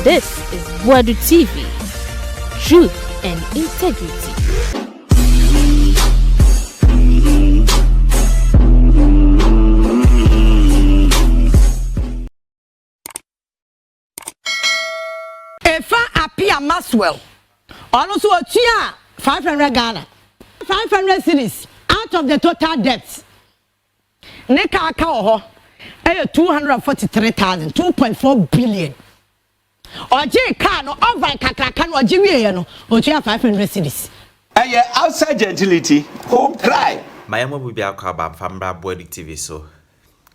This is Buadu TV. Truth and integrity. Efa apia Maswell. Also a 500 Ghana. 500 cities out of the total debt. Neka akaho. 243,000, 2.4 billion. Oje car no over kakraka no oje wie no oje 500 cities. Outside gentility, home cry. My mom will be a carbon from Buadu TV so.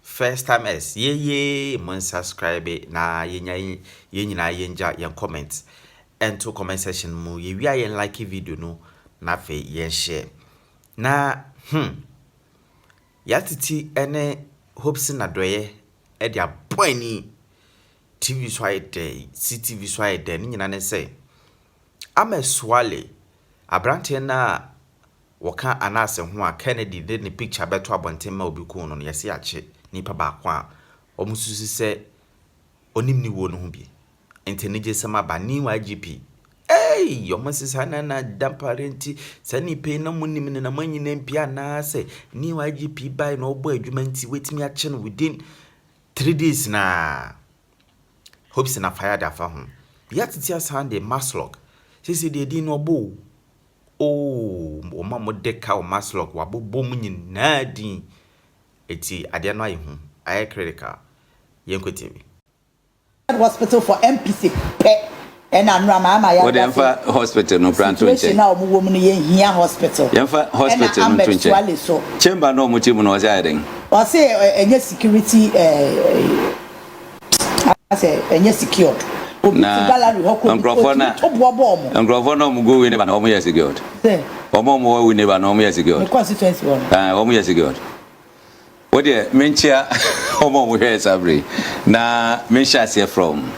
First time as ye mon subscribe na ye yenja yen comments and to comment section mu ye wi ayen like video no na fe yen share na Yaa Titi ene Hopeson Adorye e dia boyni TV so ayede CTV so ayede ni nyina ne say Ahmed Suale abrante na woka anase ho a Kennedy de ne picture beto abonten ma obi ku no yesi ache nipa ba kwa omususu se onim ni wo no ho bi entenije sama ba ni wa GP yomasisa na Dampare nti sani pe na munim ne na manyina mpia na se ni wa GP buy no obo adwuma nti wetimi ache no within 3 days na Hopeson na fire da fa ho Yaa Titi asande maslog sisi de di no obo o mama deka o maslog wa bobo mu nyina din eti ade no ayi hu ayi critical yenkotibi Hospital for MPC and Anrama ya whatever hospital no pranto nche na omo mu no ye hia hospital yemfa hospital no nche chamber no mo timu no oza eden o say enye security say enye secured na nkrofo na mo go we neba na omo yes secured omo we neba na omo yes secured constituency one omo yes secured what the menchia omo mo here sabre na menchia say from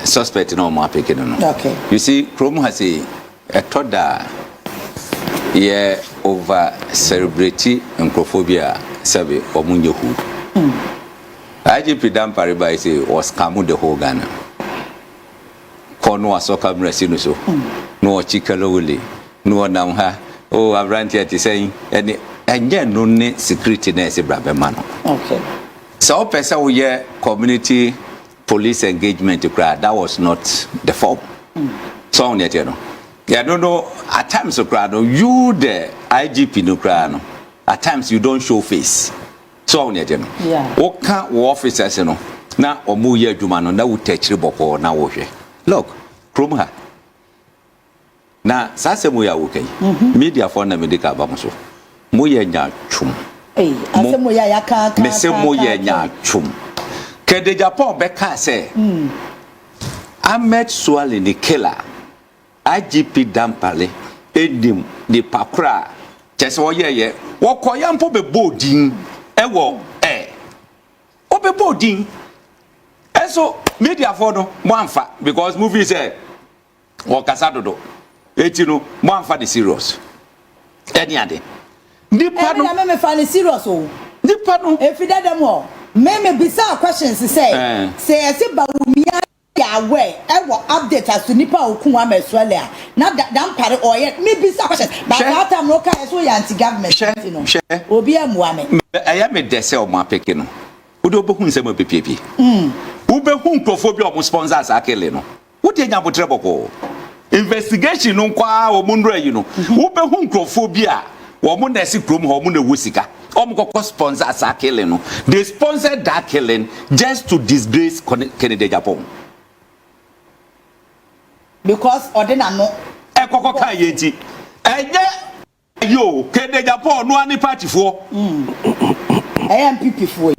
suspect no more picking no. Okay. You see, Chrome has a toda yeah over celebrity and crophobia survey or munyohu. IGP Dampare by say was kamu the whole Ghana. Kono asoka mresino so. No chikaloli. No namha. Oh, I've run here to saying and yeah no ne security nurse brabemano. Okay. So person we yeah community police engagement that was not the form. So on yet, you know. Yeah, no. At times, you the IGP no. At times you don't show face. So on yet, you know. Yeah. What can't officers, you know? Now or mu year jumano na would touch the boko na wohe. Look, Krumha. Now, Sasemuya okay. Media for the medical bamuso. Muya nya chum. Hey, Asemuya yaka. Mesemuya nya chum. Kede Japan beka say Ahmed Suale ni killer IGP Dampare edim ni pakra chese wo ye wo koyampo be bodin ewo be bodin eso media for no mo amfa because movie say wo kasa dodo eti no mo amfa the serious any ade nipa no me fa the serious o nipa no efida dem o me bisa questions say ese bawumia ya we update as to nipa okun Ahmed Suale na Dampare oye me bisa questions but that time no kai so ya anti government you know obi amua me aya me dese o ma peke no wo do bohu nsem pepepe wo behu nkrofo bi o mo sponsors akele no wo de nya botre boko investigation no kwa o mo ndra yi no wo behu nkrofo bi a wo mo na si krom ho mo na wosika Omukoko sponsors are killing. No? They sponsored that killing just to disgrace Kennedy Japan. Because ordinary no. Ekoko kayeti. Yo Kennedy Japan no any party for. MPP for.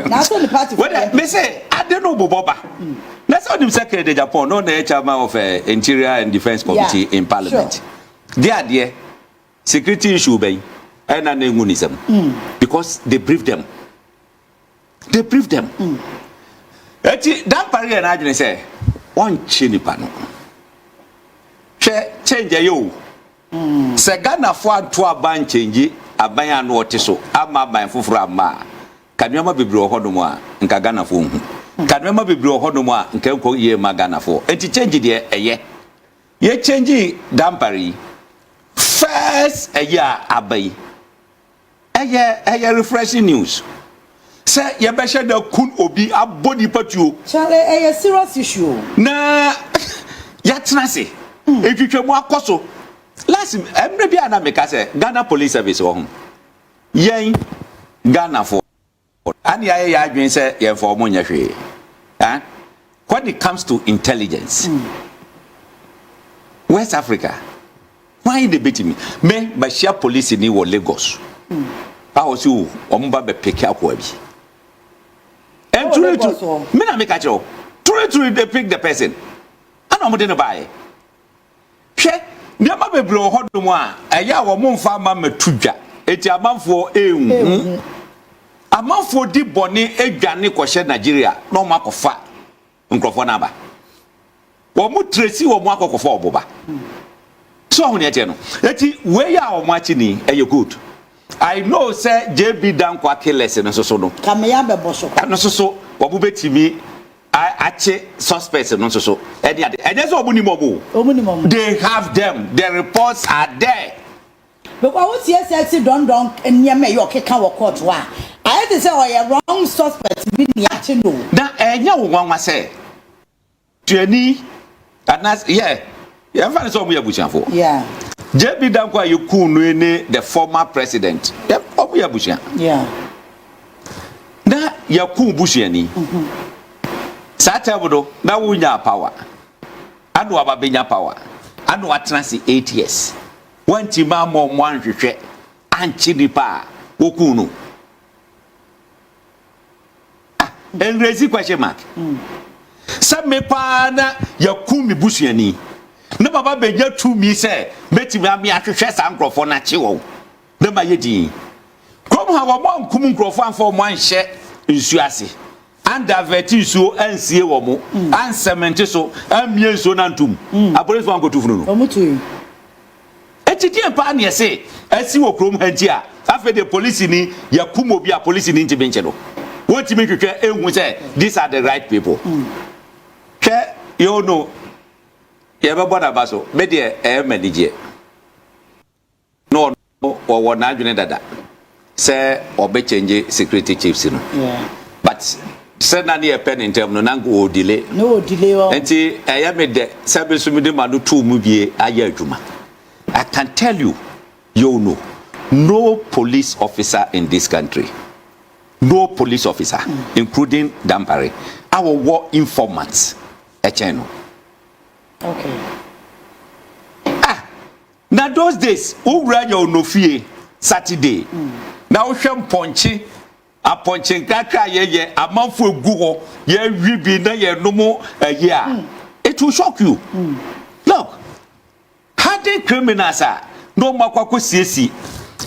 Now so the party for. Well, me say I don't know Boba. Let's all them say Kennedy Japan no the chairman of Interior and Defense Committee in Parliament. Sure. They are there. Security issue be. Because they briefed them. They briefed them. That barrier and say, one chini pano. Change yo. Segana for to a ban change, a bayan water so, ama by Fufra ma. Kanyama be bro Hodoma, and Kagana Fum. Can remember be bro hodoma nkenko ye magana for. Enti change the eye. Ye change Dampare. First a year abai. Eye refreshing news. Say ye be share the kun obi abodi patuo. Chale a serious issue. Na ya tenase. Etwetwe mu akoso. Last emre bia na make say Ghana Police Service wo ho. Yen Ghana for ani aye ya adwen say ye for mo nya hwe. When it comes to intelligence, West Africa, why they beat me? Me by share police in Lagos. I was you omba be pick up wabi. And to me na make a job. To they pick the person. And I'm going to buy. She never be blow hot no more. Aya wo mo mfa ma metuja. Eti amanfo ehu. Amanfo di boni edwane kwhye Nigeria no makofa nkrofo na ba. Wo mu tracy wo mu akokofa oboba. So ho ne ete no. Eti we ya wo mu achi ni eye good. I know say JB Dankwa kîllér no so no. Kameya bebo so. No so wo bu betimi ache suspects no so. Ede ade. Enye so obu ni mobu. They have them. The reports are there. Because what CSX don't near me your keka wo court wa. I had to say oh wrong suspect be ni ache no. Na enya wo nwa say. Tuani anas yeah. You find some yabusiafo. Yeah. JB Dankwa yekunu ne the former president. Yeah, obu yabusia. Yeah. Na yakun busiani. Satabodo na wunya power. Anu ababenya power. Anu atransi 8 years. Wanti ma mo hwehwe anchi nipa okunu. And raise question mark. Some me pa na yakumi busiani. Na baba benya tu mi say betimi ami ahwehwe sa nkrofo na chi wo. Na ma yedi. Kom ha wo mo nkum nkrofo anfo mo anhye nsuase. Anda veti so ansie wo mo. Ansementi so amie so na ntum. Abore so ankotu funu no. Omutu. Etiti pa na yese asi wo krom hanti a afa the police ni yakum obi a police ni ntibenche no. Won't make you ehun say these are the right people. Che you know ye be boda baso me de manage no or na adwene dada say obe change security chiefs no. Yeah. But say na ne pen in term no na go delay. No delay o. Enti me de sabe so me de ma no tu mu bie aya adwuma. I can tell you know no police officer in this country, no police officer including Dampare, our war informants channel. Okay. Now those days who read your no fear Saturday now shem ponchi a ponching kaka ye a month for Google ye ribi na ye no more a year. It will shock you. Look, had the criminals no makwa CSC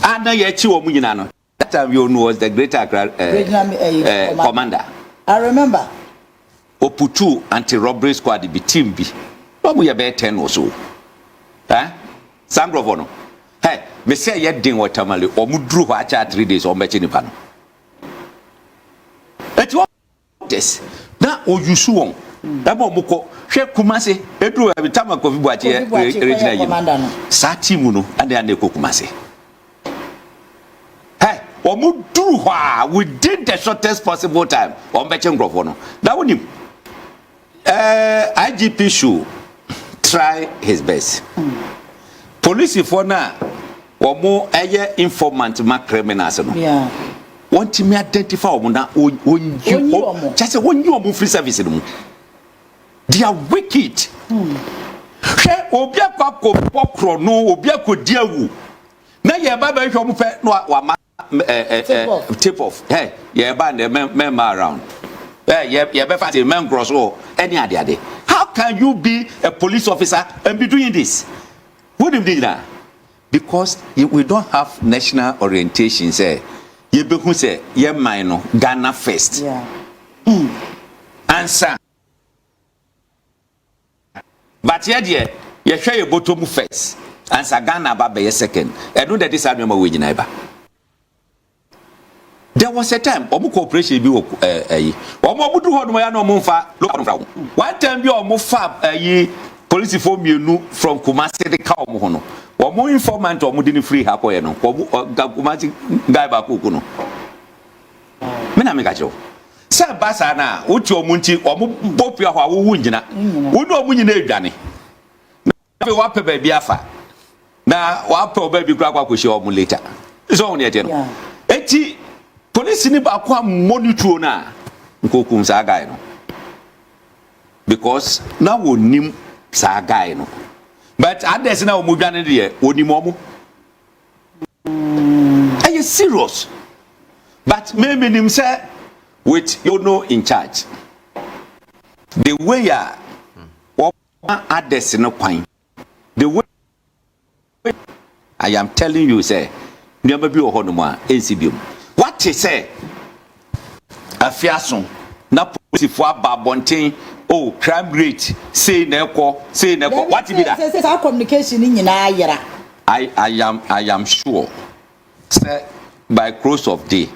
and ye chi wo munyina no. That time you know was the greater commander. I remember. Oputu anti-robbery squad be team B. What we about 10 or so. Sangrovono. Hey, me say ye ding watermali or mudru wacha 3 days or mechini pano. Et what this? Na o yusu won. Dabo muko hwe kumase edru every time ko fibuache regional yi. Sa team no ande ande ko kumase. Hey, o mudru hwa within the shortest possible time o mechi ngrofono. Da wonim IGP should try his best. Police for now, or more informant ma criminals. Yeah. Want to me identify when you just when you are free service. They are wicked. She obia kwa popro no obia ko diawu. Na ye ba ba hwe mo pe no wa tip off. Hey, ye ba the men around. How can you be a police officer and be doing this? What do you do? Because we don't have national orientation. Say, you be say, ye minor Ghana first. Yeah. Answer. But ye share your bottom first. Answer Ghana ba be second. I know that this argument we neighbor. The was a time omu cooperation bi wo omu budu ho no ya no mfa local fra one time bi omu fa police for mienu from Kumasi de ka omu ho no omu informant omu di ni free ha koye no Kumasi guy ba ko no me na me ka cho se basa na uti omu nti omu popia ho awu nyina wonu omu nyina adwane na wa pe ba bi afa na wa pe oba bi kura kwa ko she omu later so on yet no eti police ni ba kwa monitor na nkokum sa guy no because na wonim sa guy no but others na omudwane de onim omo are you serious but maybe nim say with you know in charge the way ya others no kwan the way I am telling you say never be ohonomo NCBM what you say afiaso na police for ababonten oh crime rate say na ekwo what be that say our communication nyina ayera I am sure say by close of day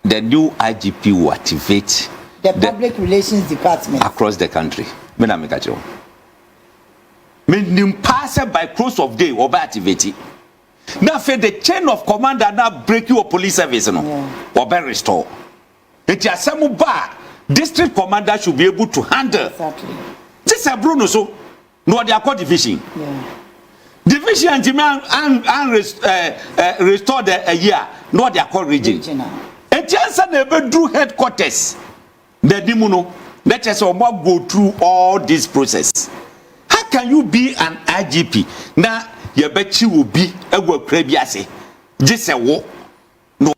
the new IGP will activate the public relations department across the country me na me ka che me nim pass by close of day or by activate now for the chain of command that now break your police service no or be restore it is some bar district commander should be able to handle exactly this is Bruno so no they are called division division and restore the year no they are called region it is an ever do headquarters the dimuno let us go through all this process. How can you be an IGP now your bet you will be a work prebiase just a war no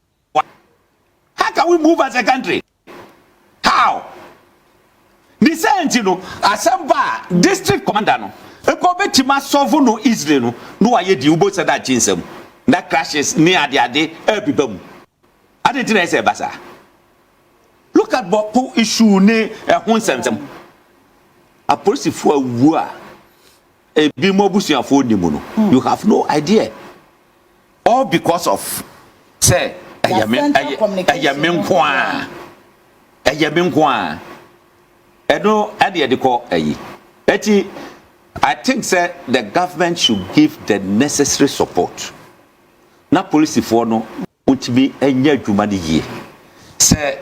how can we move as a country how the same you know asamba district commander no e ko betima solve no easily no aye di ubo say that chinsem that crashes near the ade ebibam ade tin say basa look at what issue ne ho nsemsem a police for wu a ebi mo busuafo nimu no you have no idea all because of say ayamen kwa eno ade de ko ayi eti I think say the government should give the necessary support na police for no utimi enya adwuma de yie say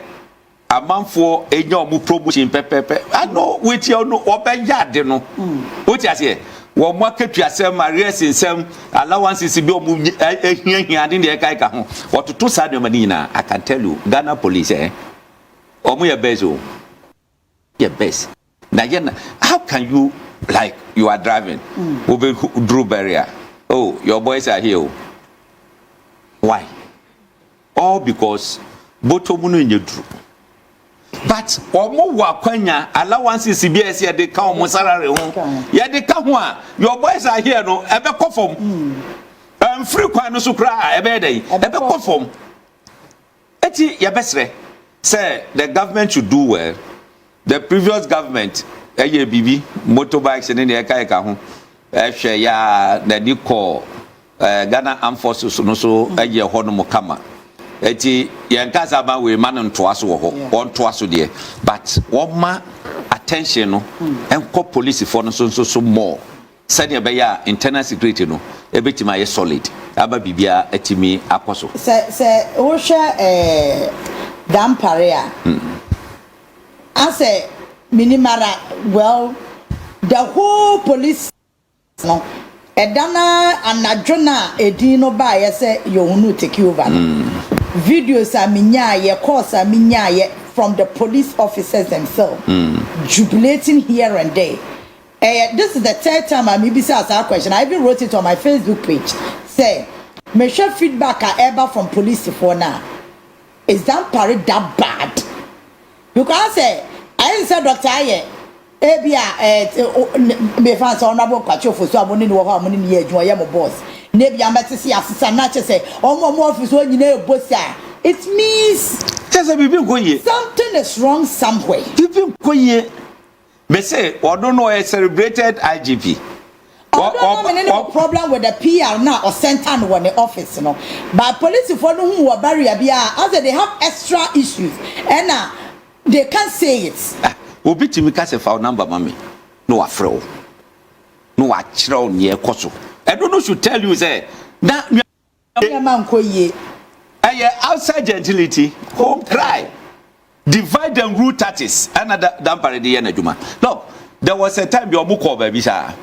amanfo enya omu promotion pepepe I know with you no obeyade no what you say wo mo akatuasem arrears insem allowances bi omu ehiahia de kai ka ho wototo sa de mani na I can tell you Ghana police omu ye best o ye best na yen how can you like you are driving over Drew barrier oh your boys are here why all because botomu no nyedru but omo wa kwanya allowances CBS ya de ka omo salary ho ya de ka ho a your boys are here no ebe kofom free kwan no so kra ebe dey ebe kofom eti ya besre say the government should do well the previous government eye bibi motorbikes ne de ka ho ehwe ya na di call Ghana Armed Forces no so eye ho no mo kama eti yenkaza ba we man ntoaso wo ho on toaso de but one ma attention no enko police for no so more said be ya internal security no ebetima ye solid aba bibia atimi akoso se wo hwe Dampare a ase minimara well the whole police no edana anadwona edino ba ye se yohunu take over videos aminyaye course aminyaye from the police officers themselves jubilating here and there. This is the third time I'm maybe asked that question. I even wrote it on my Facebook page. Say, me share feedback ever from police for now. Is Dampare that bad? Because I said Dr. Aye, me fans honorable kwacho for so amoni no ho amoni ye adwuma ye mo boss. Nebi ametisi asisa na che say omo office o nyina ebosa. It means something is wrong somewhere. People koye. Me say, I don't know a celebrated IGP. no problem with the PR now or center no in the office, you know. But police for no who are barrier as they have extra issues and they can't say it. Obi timi ka se file number mami. No afro. No achro near koso. I don't know should tell you say that man ko ye. Outside gentility, home cry. Divide and rule tactics. Another Dampare the energy. Look, there was a time your muko baby sir.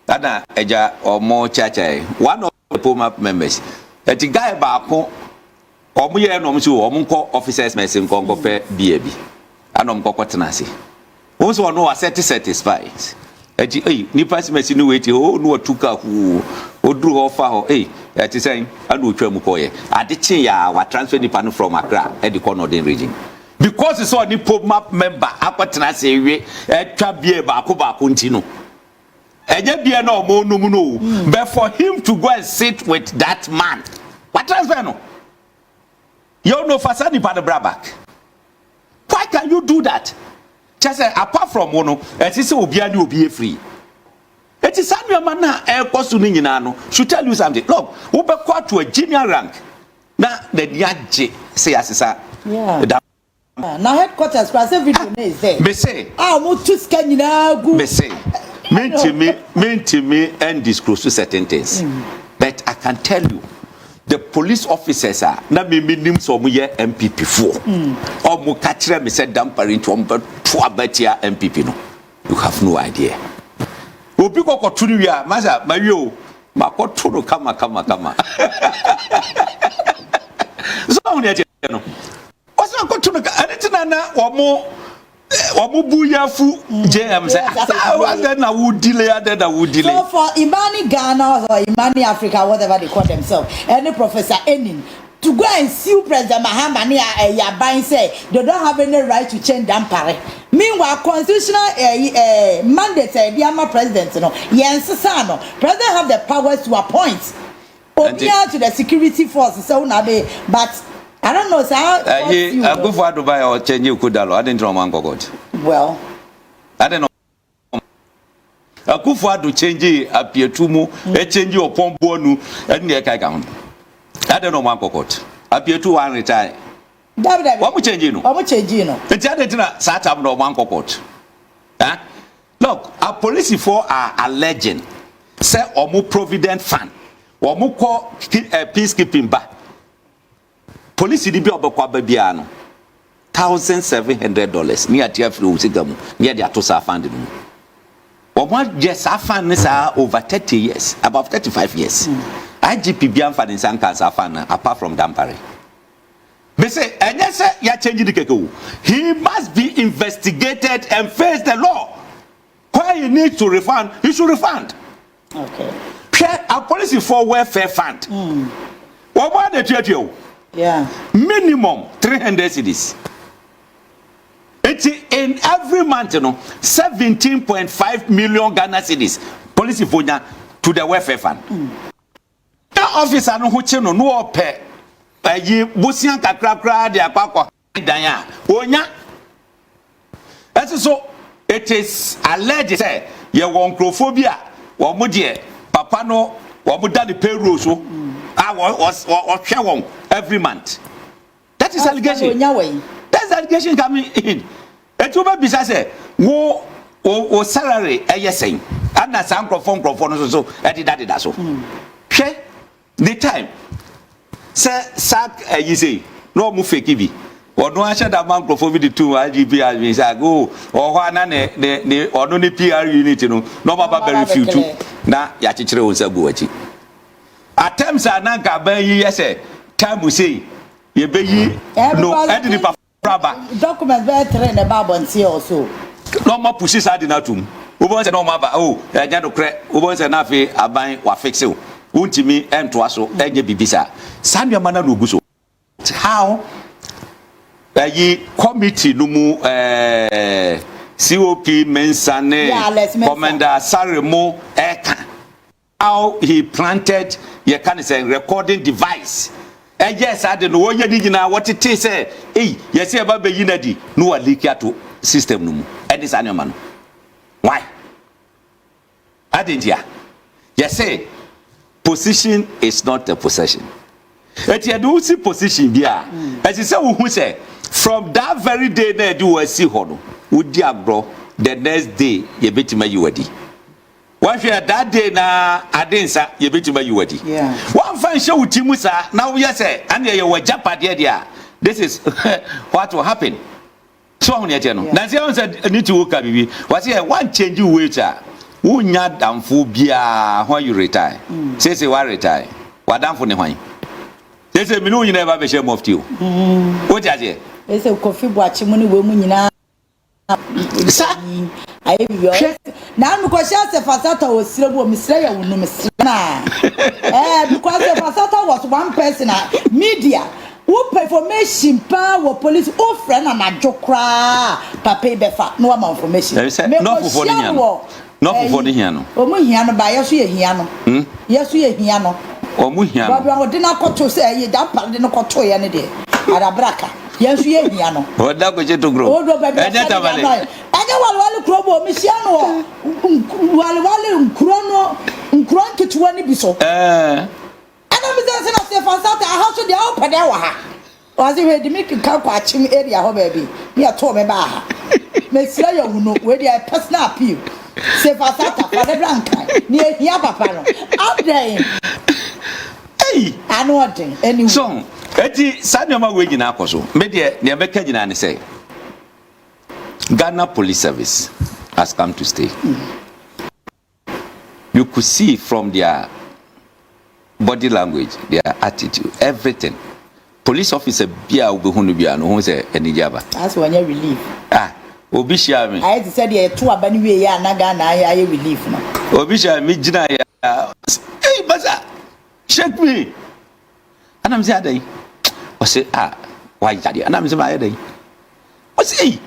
Ana eja or more chacha. One of the POMAP members. A guy bako or me no msu or munko officers messing congo pe BAB. Anom kokotenasi. Also no satisfied. Nipa simesi no wait no tuka who odru offer ho it is saying anu twam koye adeche ya wa transfer nipa from Accra e the corner region because it's all ni POMAP member akwatena se we etwa bie ba nti no enye bie na omo num no but for him to go and sit with that man what transfer no you know fasa nipa the back why can you do that? Just apart from one, it is obi ani obi free. It is Samuel Mana kosu ni nyina no should tell you something. Look, we be called to a junior rank. Na the diaje say asesa. Yeah. Now headquarters class every day is there. Me say. Mo to scan nyina gu. Me say. Me and disclose to certain things. But I can tell you the police officers are na me nim so mo ye MPP for or mo ka kire me said Dampare into to abatia MPP no you have no idea obi kokotunu wi a masa mayo makotunu kama so on e no oso akotunu ka adetina na omo buyafu JM say na would delay. So for Imani Ghana or Imani Africa, whatever they call themselves, any professor any to go and sue President Mahama Yabain say they don't have any right to change Dampare. Meanwhile, constitutional mandate the president, you know, president have the powers to appoint to the security forces. So but I don't know, sir. I go for Dubai or change you could I didn't know man God. Well, I don't know. I go for to change appear to mu, a change your pombonu, and near Kagan. I don't know man God. Appear to one retire. What we change you? What change you know? The Jadena sat up no man God. Look, our police for are alleging, say, or more provident fund, or more call peacekeeping back. Police di bi obekwa ba bia no $1,700 near tier free usigamu near the atosa fund no omo just afan sa over 30 years about 35 years IGP bia fan in san cancer fan apart from Dampare they say enye say ya change the keke he must be investigated and face the law why he need to refund he should refund okay a policy for welfare fund omo dey treat you. Yeah. Minimum 300 cedis. In every month, you know, 17.5 million Ghana cedis. Police Vonya to the welfare fund. That officer no hucheno no pe. Ye busian kakra de akwa danya. Onya. So it is alleged say ye woncrophobia. Wo mo de papa no wo mo da the payroll so. Was every month. That is allegation. That's allegation coming in. And to be say, wo salary saying, and that's microphone so that so. Share the time. Say sack you say no mu fake bi. Or no answer that microphone with the two IGP as say go or wana ne or no PR unit no baba very few too. Na ya chichire won say go achi. Attempts are not gabbing, yes, time we say, you be no, documents better train about and see also. No more pushes out in atum. Who wants to know about I don't crack, who wants an affair, I buy or fix you. Won't me and to us, and ye be bisa. Samuel Mana Luguso. How ye committee no more COP Mensane, Commander Saremo Eka. How he planted your kind of recording device. And yes, I don't know what it is. Hey, yes, about the unity. No, leak to system no. And this animal. Why? I didn't hear. You say position is not a possession. But you do see position there. As you say, who say from that very day na do see hono. Would you bro? The next day you bet me you ready. One share that day na adensa you bet me you ready. Yeah. One fan show with Timusa now we say and you were japa there. This is what will happen. So on your channel. Nancy said need to work bibi. Was here one change you waiter. Who nya damfo bia when you retire. Say why retire? What damfo ne hwan? Say me no you never be shame of you. What you say? They say coffee boachi money we mu nyina. Sir, I be now because she say Fasata was sire misre ya wonu misre na. Because Fasata was one person media. Who information pa wo police who friend na majokra papa befa no am information. No for no. No for the hiano. Omu hiano ba yesu ye hiano. Yesu ye hiano. Omu hiano. Baba wo de na koto say ye Dampare de no koto ye ne de. Arabraka. Yesu ye hiano. O da ko je to grow. O do ba be. Anya walwale kuro bo mi hiano. Walwale nkuro nketewa ni bi so. Ana mi say na say Fasata how so dey open there wa ha. Was it the make ka kwa chim area ho baby. Me ato me ba ha. Me sira ya huno we dey personal appeal. Say Fasata for the blanca. Ni ehia papa no. Out there. Hey, I know what thing. Anyway. So, eti sanema we gina akoso. Me de ne be ka gina ne say. Ghana Police Service has come to stay. You could see from their body language, their attitude, everything. Police officer bia ubehunu bia no hu say enijaba. That's when you relief. Obi share me. I said you two abani we ya na Ghana ya relief no. Obi share me gina ya. Hey baza. Shake me. And I'm saying I say why daddy? And I'm saying I say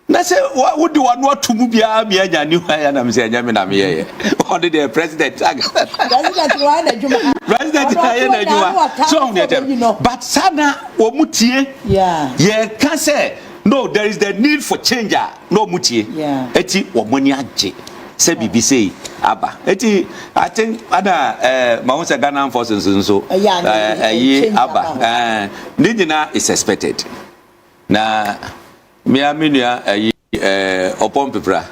na say what do one what to mu bia me anya ni hwan ya na me say anya me na me ye. On the president. President why na juma. President ya na juma. So on them. But sana wo mutie. Yeah. Ye can say no, there is the need for change. No mutie. Yeah. Eti wo moni age. Say BBC aba. Eti I think other Mahunsa Ghana forces so aba. Nidina is expected. Na me aminua opon pepra.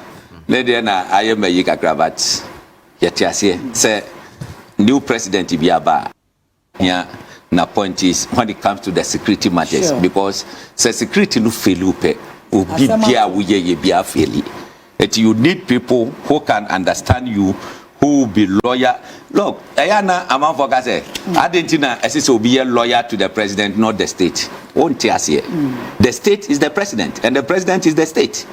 Le de na ayema yi kakra but yeti ase say new president bi aba. Yeah. Na point is when it comes to the security matters, sure. Because the security no fail pe obi bia wo ye bia fail. That you need people who can understand you, who will be loyal. Look, ayana among for say Argentina SS will be a lawyer to the president, not the state. Won't you say? The state is the president and the president is the state.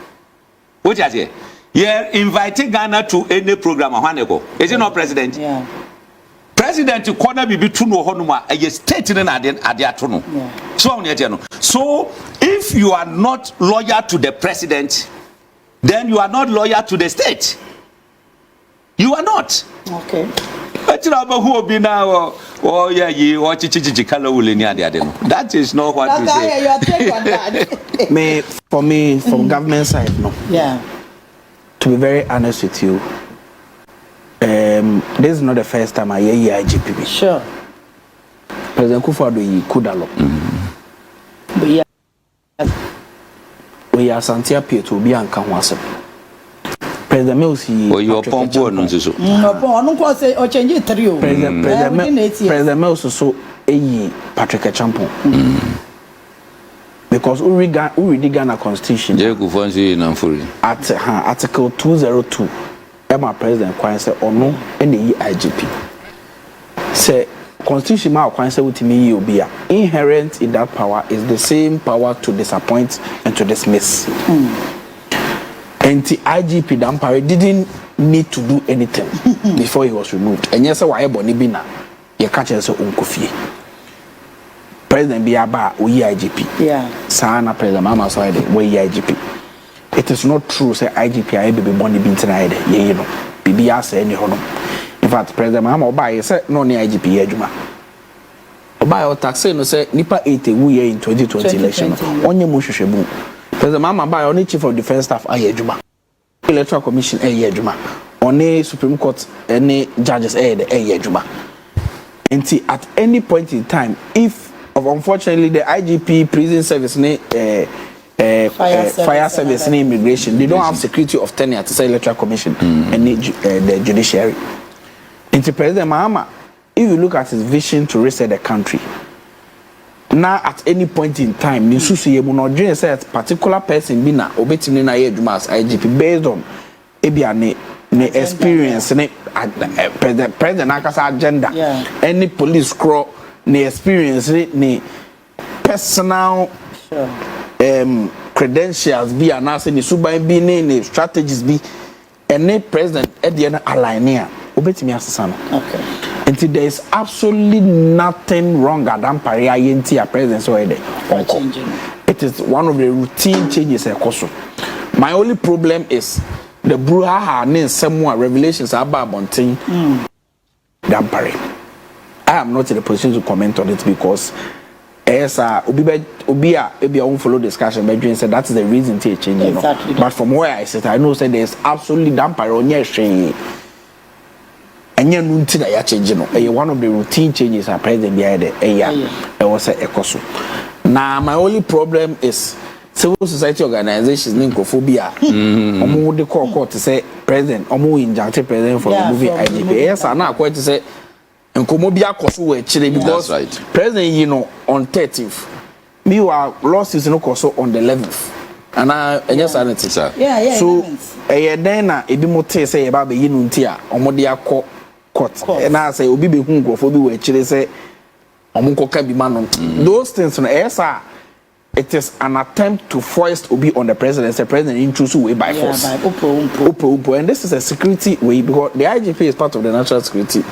What you say? Yeah, inviting Ghana to any program is it not president? Yeah. President to corner bibi tuno honuma a state in adiatono. So if you are not loyal to the president, then you are not loyal to the state. You are not. Okay. That is not what you say. For me, from government side, no. Yeah. To be very honest with you, this is not the first time I hear IGP. Sure. President Kufuor Kudalo. But yeah. We are Santia Pier to be on Kanwasa. President Mills, or your pump or no, say or change it trio. President Mills so a Patrick Champon. Because we read Ghana Constitution at Article 202. Emma President Kwan say or no any IGP. Say Constitution ma Kwan say with me obia. Inherent in that power is the same power to disappoint and to dismiss. Anti-IGP Dampare didn't need to do anything before he was removed. And yes, why boni bina ye catch us unkofie. President Biaba we IGP. Yeah. Sana President Mama Suale we IGP. It is not true say IGP I be boni bin tonight ye no. Bibia say any hono. In fact, President Mama Oba say no ni IGP ye adwuma. Oba o tax no say nipa 80 we ye in 2020 election. Onye mo hwehwebu. President Mama Ba only chief of defense staff aye adwuma. Electoral commission aye adwuma. Only Supreme Court any judges juma. And see, at any point in time, if unfortunately the IGP prison service fire service and immigration, they don't have security of tenure to say electoral commission and the judiciary. Into President Mahama, if you look at his vision to reset the country, now at any point in time, the susu will not dream say a particular person be na obetimni na as IGP based on ne experience ne president akasa agenda any police scroll ne experience ne personal credentials be anase ne suban bi ne strategies be any president at the end align here obetimi asesa no. Okay. And there is absolutely nothing wrong at Dampare INT president so it is one of the routine changes also. My only problem is the brouhaha name somewhere revelations about Bonting Dampare. I am not in a position to comment on it because as Obi won't follow discussion but said that is the reason to change. Exactly. But from where I sit, I know that there is absolutely Dampare on your string. And you know that you change, one of the routine changes are present behind it was a ecoso. Now my only problem is civil society organizations linkophobia. Omo de call court to say president, omo injuncted president for removing IGP. Yes, I now quite to say nkomo bia koso we chire because president on 30th. Meanwhile lawsuits no koso on the 11th. And I just sanity sir. So then ebi mote say eba be yinu ntia omo de akọ court. And I say obi be hu nkophobia we chire say omo koka bi ma no. Those things no it is an attempt to foist Obi on the president. The president introduce way by force. By upo. And this is a security way because the IGP is part of the national security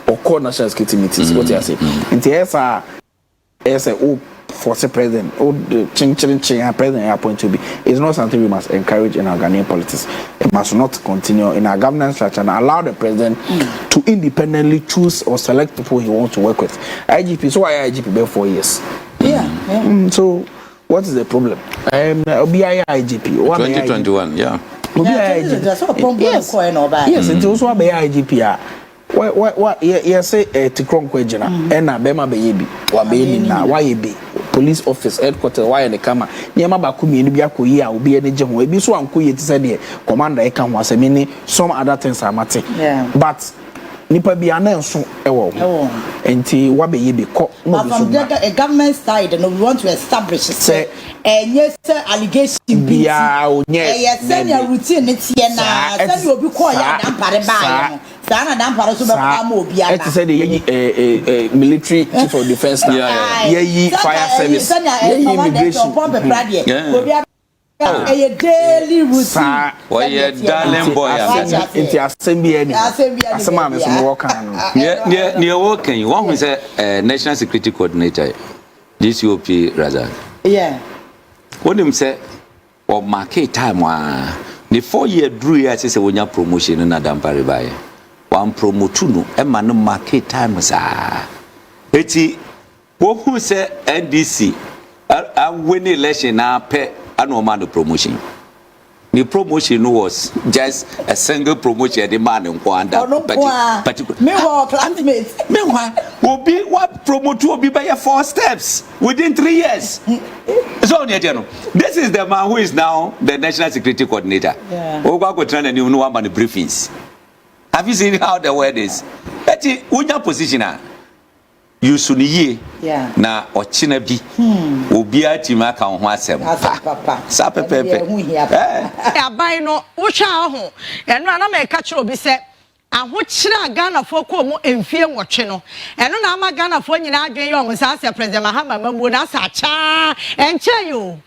or core national security meetings. What you say? And the force president or the ching president appoint to be is not something we must encourage in our Ghanaian politics. It must not continue in our governance structure and allow the president to independently choose or select people he wants to work with. IGP, so why IGP been 4 years? So what is the problem? IGP 2021, yeah. Yes, and also a IGP. What yes, say Tikron Quajana, and a Bema baby, or baby now, why be police office headquarters, why in the camera, Yama Bakumi, and Biaku, will be any gem, will be so unquiet, said Commander Ekan was a mini, some other things are matter. But Nipa be announced and what be caught. But from a government side, and we want to establish say, and yes, sir, allegation be yes, send your routine, it's here now, send you be quiet, Dampare by Sana Dampare Super said a military chief of defense, fire service, immigration. A daily routine. Why you darling boy? Into assembly, as a man is walking. Near walking. One was a national security coordinator, DCOP rather. Yeah. What him say? Or market time the 4 year drew years is a one promotion in Dampare by one promotuno, a man market time was eti. What who say NDC? I win election now pay. I know man the promotion. The promotion was just a single promotion. The man in Kwanda. Meanwhile, classmates. Meanwhile, will be what promote will be by 4 steps within 3 years. So, this is the man who is now the national security coordinator. Ogo train and you know about the briefings. Have you seen how the word is? But in your position, you should na ochina bi obi atima ka ho asem sa pepepe aban no wo hwa ho eno na ma ka kire obi se ahokyira Ghana fo ko mu emfie nwotwe no eno na ama Ghana fo nyina adwen ye o sa president Mahama Mambu na sa cha enche yo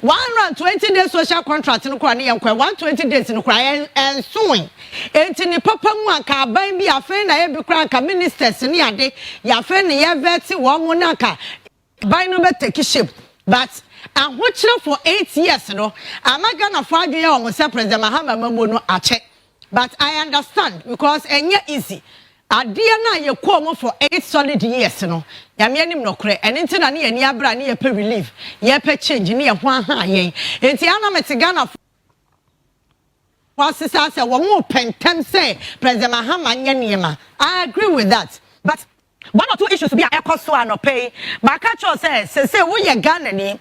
120 days social contract no kwa ne yankwa 120 days no kwa ensoin enti ni papa mu aka aban bi afen na ye bi kra aka ministers ni ade ya afen ne ye veti wo mu na aka ban no be take shape but ahokyere for 8 years no amaga na fo adwen ye o se president Mahama Mambu no ache but I understand because enye easy adia na ye ko for 8 solid years no yame anim no kre ene nti na ne ani abra ne ye pe relief ye pe change ne ye ho aha yen enti ana mete Ghana was say one more pentem say President Mahama nyema. I agree with that. But one or two issues to be a cost to no pay. But catch says say we ye Ghana ni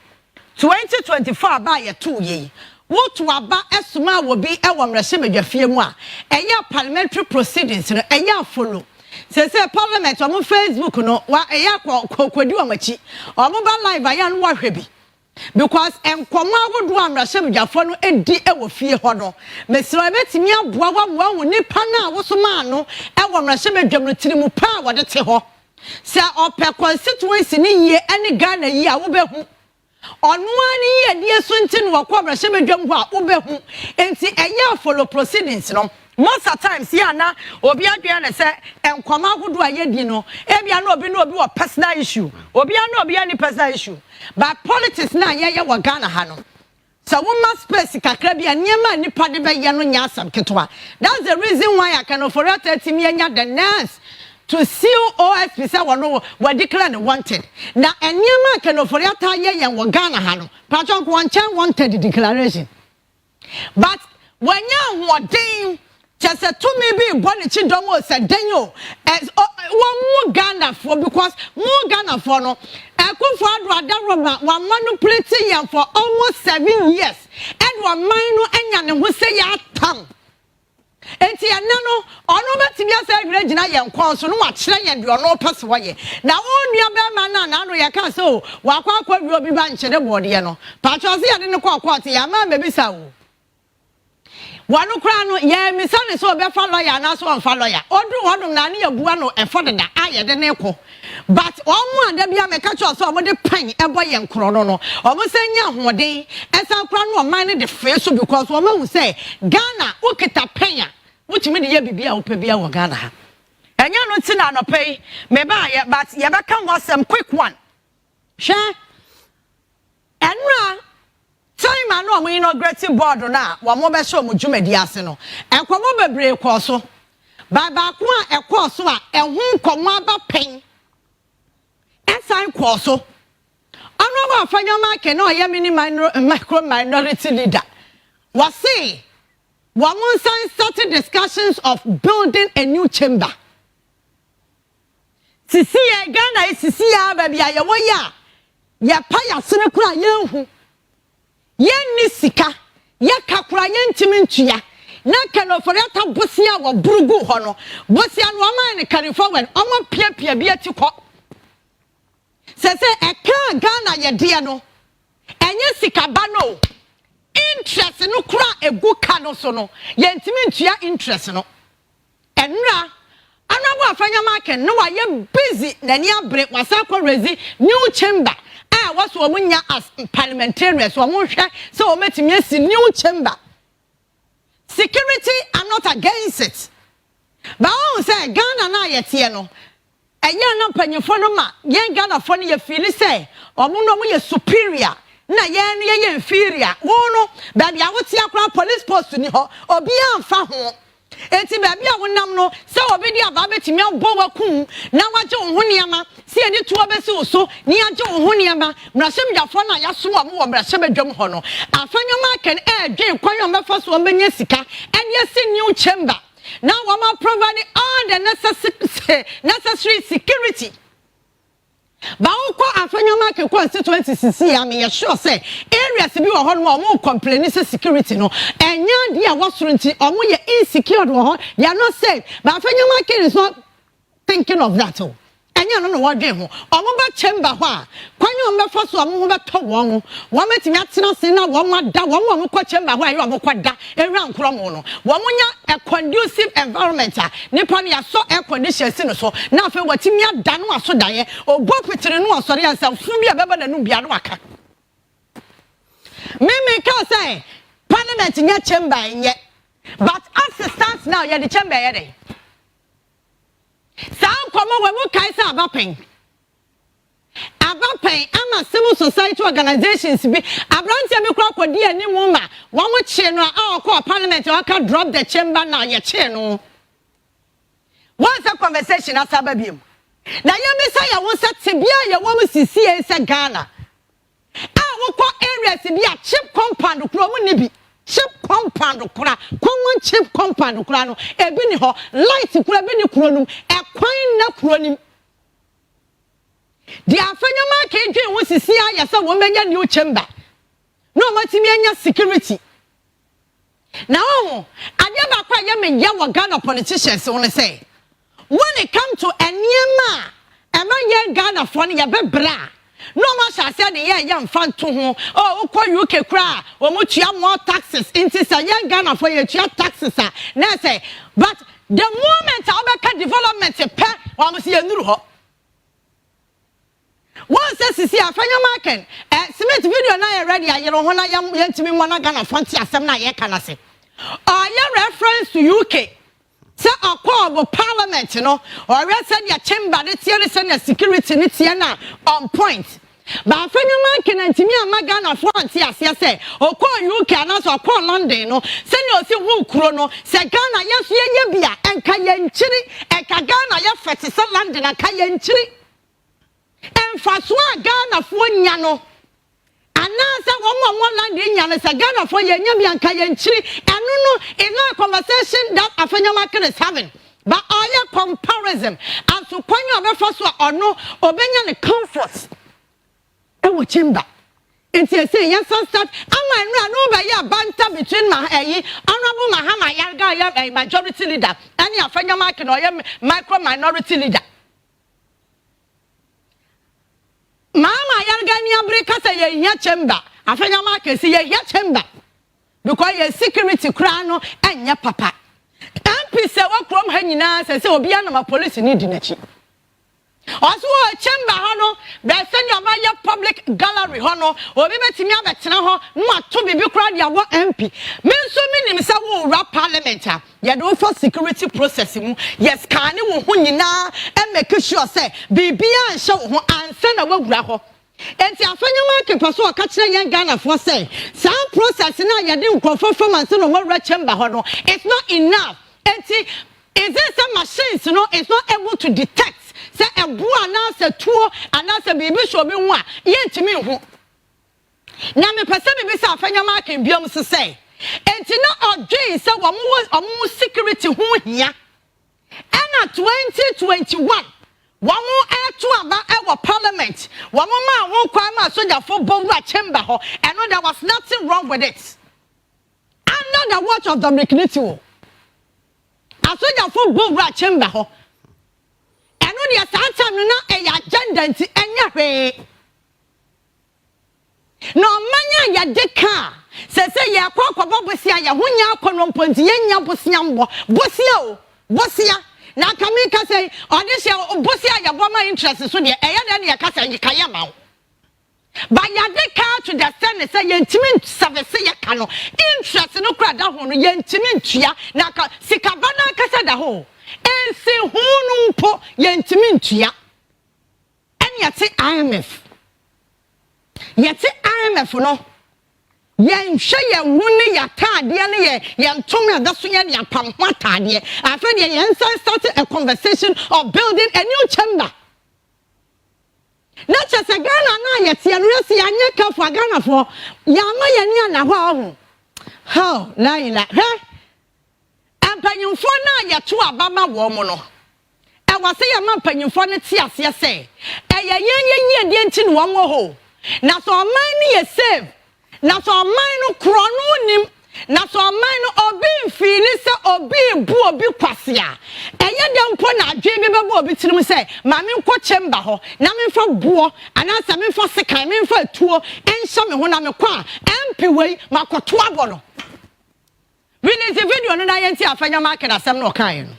2024 by a 2 year. What to about esuma will be a one resume your fear more. A year parliamentary proceedings a year follow. Say Parliament on Facebook no wa a year kwadu amachi. Or mobile live I am worried. Because enkwama would one resume your phone and di e wo fear hono. Mr. Betty me aboa one nipa na wo so man no e wo resume dwamtiri mu pa wo de te ho. Say ope constituency ni ye any Ghana ye a wo be hu. Onwani ye die so nti no wakwa brahye ho a obehu enti eya follow proceedings no most of times ya na obi adua na se enkwama agodo aye di no ebia na obi wo personal issue obi na obi any personal issue but politics na ye wo Ghana ha no so woman space kakra bia niema nipa de be ye no nya asam ketwa. That's the reason why I can offer 30 million the nurse to seal OSP say we declare wanted. Now anyama can offer ya ye wo Ghana ha no patron wanted declaration. But when you wording just a to me be born chidomo said denyo as one more Ghana for because more Ghana for no I come for Adaroma one manipulating ya for almost 7 years and one minor enya who say ya tam. Enti anano ono betimi asa regina ye nkon so no wa kire ye de ono pese wo ye na onua be ma na no ye ka so wa kwa wi obi ba nche de bode ye no pa cho se ye de ne kwa court ya ma be bisa wo wanu kra no ye mi sa ne so be fa lawyer na so fa lawyer odu hodum na ne ye bua no e fo de da aye de ne ko but omo anda bia me ka cho so omo de pan e boy ye nkro no omo se nya hoden esa kra no man ne de fe so because omo hu say Ghana ukita penya which mean ye bibia wo pebia wo Ghana ha enya no ti na no pay me ba ye but ye be kan some quick one hwe enra time na omo inaugurate board na wo mo be show mo dwumadi ase no enkomo bebre ko so ba ko a ekọ so a ehun komo aba pen ensan ko so ono ba afanya ma ke na oye mini micro minority leader was say Woman started discussions of building a new chamber. Sisi ya Ghana sisi ya baby ya woya ya pa ya sene kura yenhu yen ni sika ya kakura yentimi ntua na kanofori ata bosia wo burugu ho no bosia no man ni carry forward omo pia bi atikọ sese eka Ghana ye de no enye sika ba no interest no kura egu ka no so no yentimi ntua interest no enra anawo afanya market no wa ye busy na ni abre wasa kwa rezi new chamber was womunya as parliamentary so mo hwe so o metimi asi new chamber security. I'm not against it, but I say Ghana na yete no enya na panyefo no ma yen Ghana fo no ye feel say omo no mo ye superior na yen ye inferior wo no ba bia wote akra police post ni ho obi amfa ho enti ba bia wonam no se obi di aba betimi abo wakum na waje wo ho niama se eni to obesi so ni age wo ho niama mrasem jafo na yaso wa mo wo mrasem adwam ho no afanyo ma ken dwen kwanyo mefa so menya sika ene si new chamber now we provide all the necessary security. But uko afanyo market constituency sisi ya me sure say areas bi wo ho no mo complain say security no enya dia wasurunti omo ye insecure wo ho they are not safe, but afanyo market is not thinking of that. Enya no wo dwen ho omo ba chamber ho a kwanyo mefa so omo ho beto wo metimi atena se na wo ada wo ko chamber ho ayi wo kwada ewura nkro mo no wo nya a conducive environment a nipa no ya so air condition si no so na afa watimi ada no aso daye obo pitire no osore ansa fu bi abeba na no bia no aka me ka say parliament nya chamber nye, but as it stands now ya the chamber ya dey Sound come when we kaisa abapen ama civil society organizations be abrantia me kura kodi animu ma wo mo che no a ko parliament wa ka drop the chamber na ye che no what's a conversation asaba biem na ye me say ya won set bia ye wo mo sisi e se Ghana a wo ko areas bia chip compound kuro mo ne bi chip compound kura common chip compound kura no ebi ni ho light kura bi ni kuro num ekwan na kuro nim di afanya ma ka edwen wo sisi aya se wo menya new chamber no matimi anya security na o ade ba kwa ye me ye wo Ghana politicians won say when it come to eniema ema ye Ghana for ne ye bebra no ma sha say de ye mfa to ho oh ukọ UK kra wo mo tua more taxes into say ye Ghana for ye tua taxes na say but the moment obeka development pe wa mo say enuru ho one says see afanya market Smith video na ready ayero ho na yentimi mona Ghana fanti asem na ye kana se your reference to UK say akọ Parliament no or we said your chamber ne tie send your security ne tie na on point but afanya market ntimi ama Ghana fanti ase say okọ UK na so okọ London no say no si wo kuro no say Ghana yeso ye bia enka ye nchiri enka Ghana ye fete say London enka ye nchiri emfaso Ghana fo nya no anasa won land nya no say Ghana fo ye nya bia enka ye nchiri eno no is not a conversation that afanya market is having but all your comparison as to kwanya obefaso ono obenya ne comfort e wo chamber enti say yes start ama no ba ya banter between my honorable Mahama Yarga ya majority leader and afanya market no micro minority leader Mama Yarga ni abreka say ye hia chamber afanya market say ye hia chamber because your security kra no enya papa MP say wa krom ha nyina say obi anama police ni di nachi also a chamber ho no be send your my public gallery ho no obi betimi abetena ho no ato bibi kra dia wo MP me so minim say wo ra parliament ye do for security process mu yes kan wo ho nyina e make sure say bibia anhye wo ho ansa na wagura ho enti afanya market paso o ka kire yen Ghana for say some process na ye de performance no wo chamber ho no it's not enough enti is there some machines no it's not able to detect say ebu anase tuo anase bibi so bi hu a ye ntimi hu na me pese bibi say afanya market biom se say enti na odwe say wo security hu hia na 2021 Wamu etu aba ewo parliament. Wamu ma won kwa ma soldier for bomba chamber ho. And no, there was nothing wrong with it. Under the watch of Dominic Nitio. A soldier for bomba chamber ho. And no, there time no na agenda nti enya hwe. No manya ya deka. Say ya kwa bosia ya hunya akono mponti yenya bosia mbo. Bosia na kamika say odise obosia ya boma interest so de eya na ya kasa yikaye ma ba ya de ka to the sense say yentimi service ya ka no interest no kra da ho no yentimi ntua na ka sikabana kasa da ho ensi hunu mpo yentimi ntua enya te IMF no yen hwe ye wuni ya taade ne ye ntom ya da so ye ne apam ho taade afa de yen start a conversation of building a new chamber na chese Ghana na ye tie no yesi anye ka for Ghana for ya ma ye ne na ho how la ila he ampanyimfo na ye to abama wo mo no e wase ye ma ampanyimfo ne tie ase se e ye de enti no wo ho na so man ni ye save na so man no krono nim na so man no obi mfili se obi bu obi kwase a eye de mpo na adwe bi bebo obi tirim se ma me nko chamber ho na me fa buo ana se me fa sekan me fa tuo enhye me ho na me kwa MP wei makoto abolo release the video no na yenti afanya market asem no kan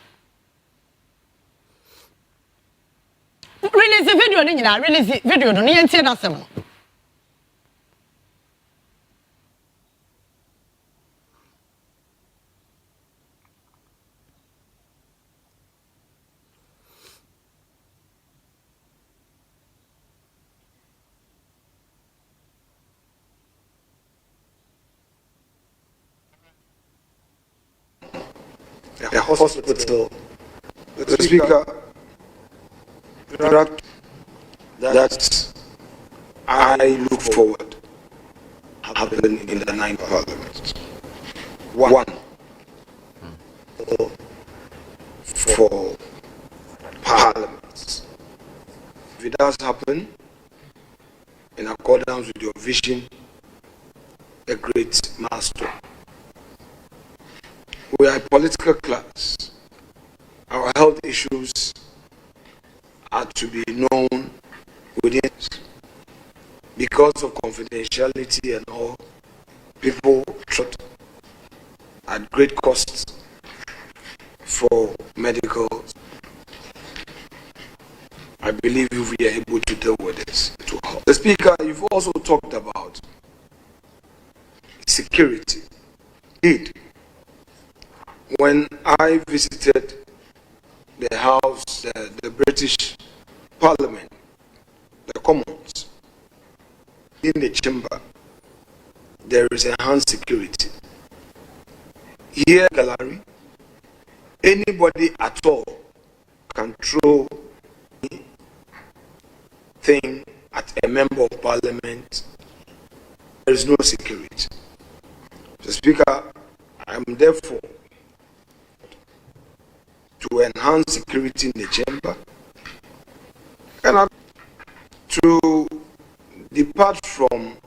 no release the video ni nyina release the video no yenti na asem no a hospital. The Speaker that I look forward happening in the 9th Parliament. one for Parliament. If it does happen, in accordance with your vision, a great milestone. We are a political class. Our health issues are to be known within. Because of confidentiality and all, people trot at great cost for medical. I believe we are able to deal with this. The Speaker, you've also talked about security. Indeed, when I visited the House, the British Parliament, the Commons, in the chamber, there is enhanced security. Here, gallery, anybody at all can throw anything at a member of Parliament. There is no security. The Speaker, I am therefore to enhance security in the chamber and to depart from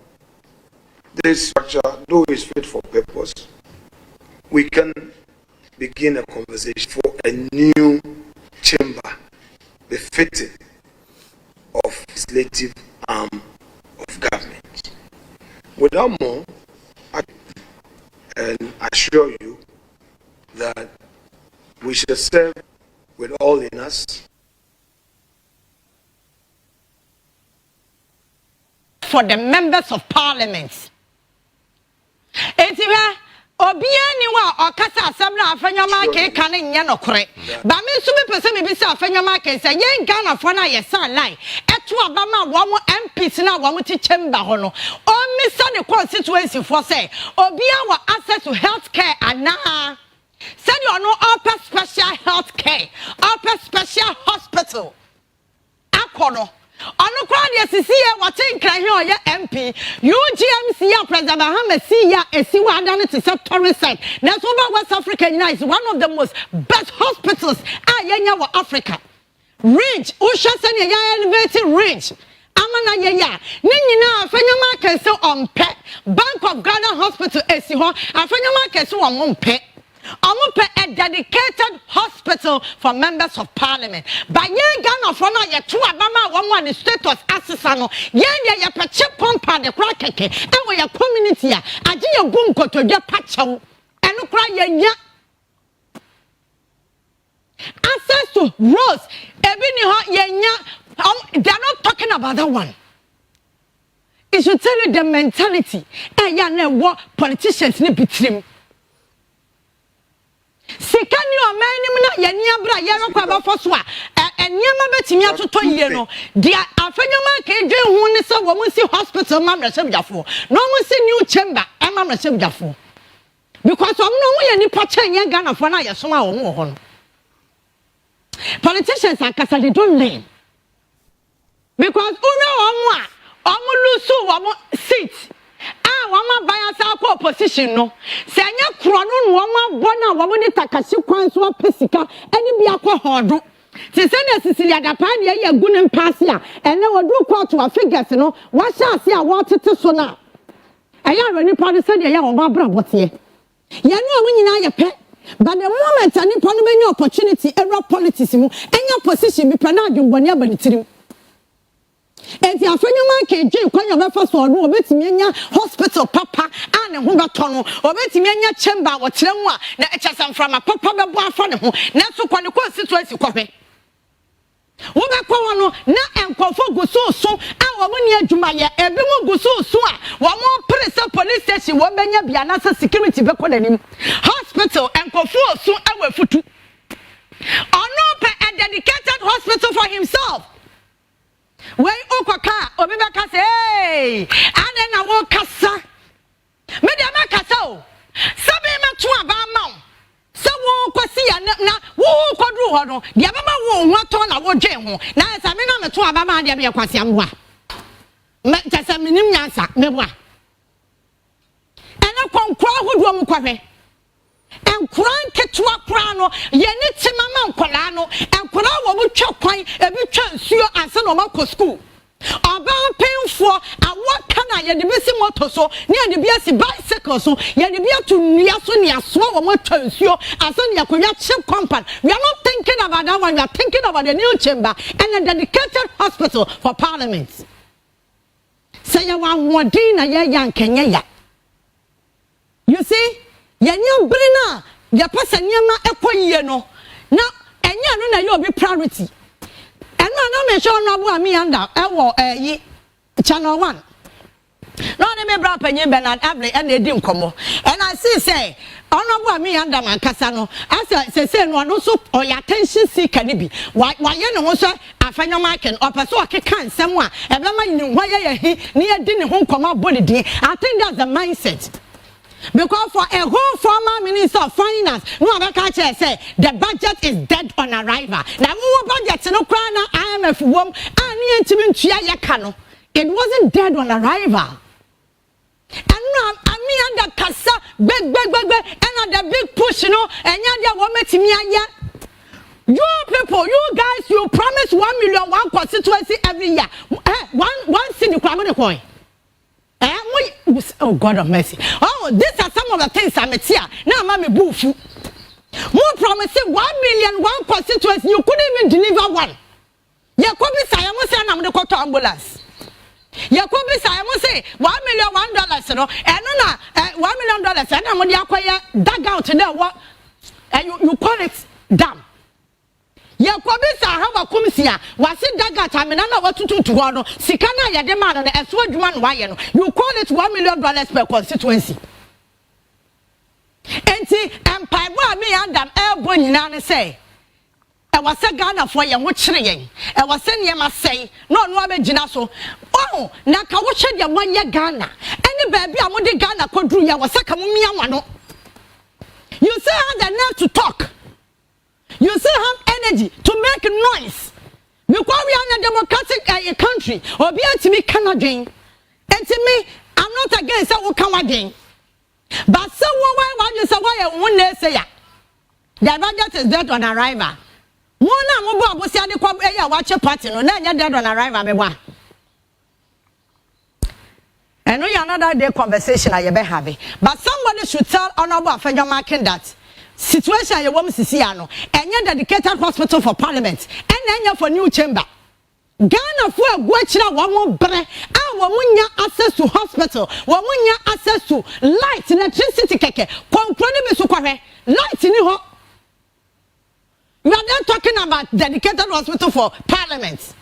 this structure, though it's fit for purpose. We can begin a conversation for a new chamber befitting of legislative arm of government. Without more, I assure you that we shall serve with all in us. For the members of Parliament. Obiani wa okasa asem na afanyama ke kan nya nokore ba me so me pese me bi se afanyama ke se yen Ghana fo na yesan line eto abama wo mo MPs na wo mo ti chamber ho no o mi sa ne constituency for say obia wa access to health care ana said you no upper special health care upper special hospital akono onu kwa de sisi e wote nkran he oye MP UGMC ya President Ahmed Suale esi wa adane to say tourist site na so ba West Africa is one of the most best hospitals yenya wa Africa range usha sene ya elevated range amana yeya ni nyina afanyama kese ompe Bank of Ghana Hospital esi ho afanyama kese wo ompe a dedicated hospital for members of Parliament. But yen Ghana for now ye two abama one status assisano. Yen ye peche pompa de kra keke. And we your community ya. Aji ye gum koto ye pacho. Enu kra ye access to roads. Ebini ho ye they are not talking about that one. It should tell you the mentality. And ya ne what politicians ni bitrim. Sikani o manim na ye niabra ye no kwa ba foso a eniema betimi atoto ye no dia afanyoma ka edwe hu ne se wo mo si hospital mamra sebjafo no mo si new chamber e mamra sebjafo because om no mo ye ni pacha nye Ghana fo na ye so ma wo mo ho no politicians akasa they don't learn because ura omo lusu wo mo seat wama bayasa ko opposition no se anya kro no wama bona wama ni takasi kwan so pesika eni bia ko hodo ti se na Sicilia Dampare ne ya gunin passe a ene wodu court wa figures no wa sha ase a wo tete so na eya rani pade se de ya wo ma bra bote ye no amu nyina ye pe but the moment ani pon be any opportunity era politics mu enya position bi plan adwonbone abanitirim enti afanyoma ke dwe kwanya be fa so no obetimi anya hospital papa ane ho beto no obetimi anya chamber wo kire mu a na echasam from papa be bo afa ne ho na so kwani constituency kwape wo be kwa no na enkofo guso a wo ni adwuma ye ebi mu guso a wo mo press police station wo benya bia na security be kwa nanim hospital enkofo so awe futu ono pe a dedicated hospital for himself. When Okwaka, Obibaka say, hey, and then I won't cassa. Mediama Casso, Sabima to a bam. So, Kwasi and now, who could do one? The Abama won't want on a wood jam. Now, as I mean, I'm a two Abama, the Abia Quasiamwa. Just a minimum answer, Mewa. And I can't cry who do Mukwabe. enkran ketwa kra no ye ne timama nkola no enkora wo mu twa kwan ebi twa nsuo anse no makɔ school Aban painful what can I the best motor so near the BS bicycle so yeah the beer to Niaso swallow more turns you as on your chip compound. We are not thinking about that one, we are thinking about the new chamber and a dedicated hospital for Parliament. Say you want more dinner, young Kenya. You see, Yan Brina, your person yama equino. Now, and you know you'll be priority. And no me show no me under ye channel 1. No me bra penye Bernard Abley and they dim komo. And I see say honorable me under man kasano. As say no so or your attention seeker be. Why you know so afanya marken or person can someone e be man why ye near din home come out body day. I think that's the mindset. Because for a whole former minister of finance, no other country say the budget is dead on arrival. Now we budget no crown IMF wom and yakano. It wasn't dead on arrival. And now I mean under kasa big and the big push, you know, and yada woman to me yet. You people, you guys, you promise 1 million one constituency every year. One city crime coin. Oh God of mercy. Oh, these are some of the things I'm here. Now mommy boofu. More promising 1 million one constituency. You couldn't even deliver one. Yakobi say I must say I'm the court ambulance. Yakobi say I must say $1 million $1, you know. And no $1 million and I'm on the acquire dug out there what and you call it dam. Yakobi say have a kumsia was it daga time and I know what to do to one sikana ya demand on as what one why you call it $1 million per constituency. And see empire me and them airborne in say I was a Ghana for you which ring I was saying you must say no jinaso oh naka watch ya 1 year Ghana any baby I want the Ghana could do ya was a kamumia wano. You say have the nerve to talk. You still have energy to make noise. Because we are in a democratic country. Or be to me Canadian. And to me, I'm not against that will come again. But so why you say why I won't say the budget is dead on arrival. One more was the watch a party, no, then you're dead on arrival. I know you're another day conversation I be having. But somebody should tell Honorable Afenja Markin that situation you want to see ano enye dedicated hospital for Parliament and enye for new chamber Ghana for agwachira wo mo bre a wo munya access to hospital wo munya access to light electricity keke konkroni be so kwahwe light ni ho. We are not talking about dedicated hospital for Parliament.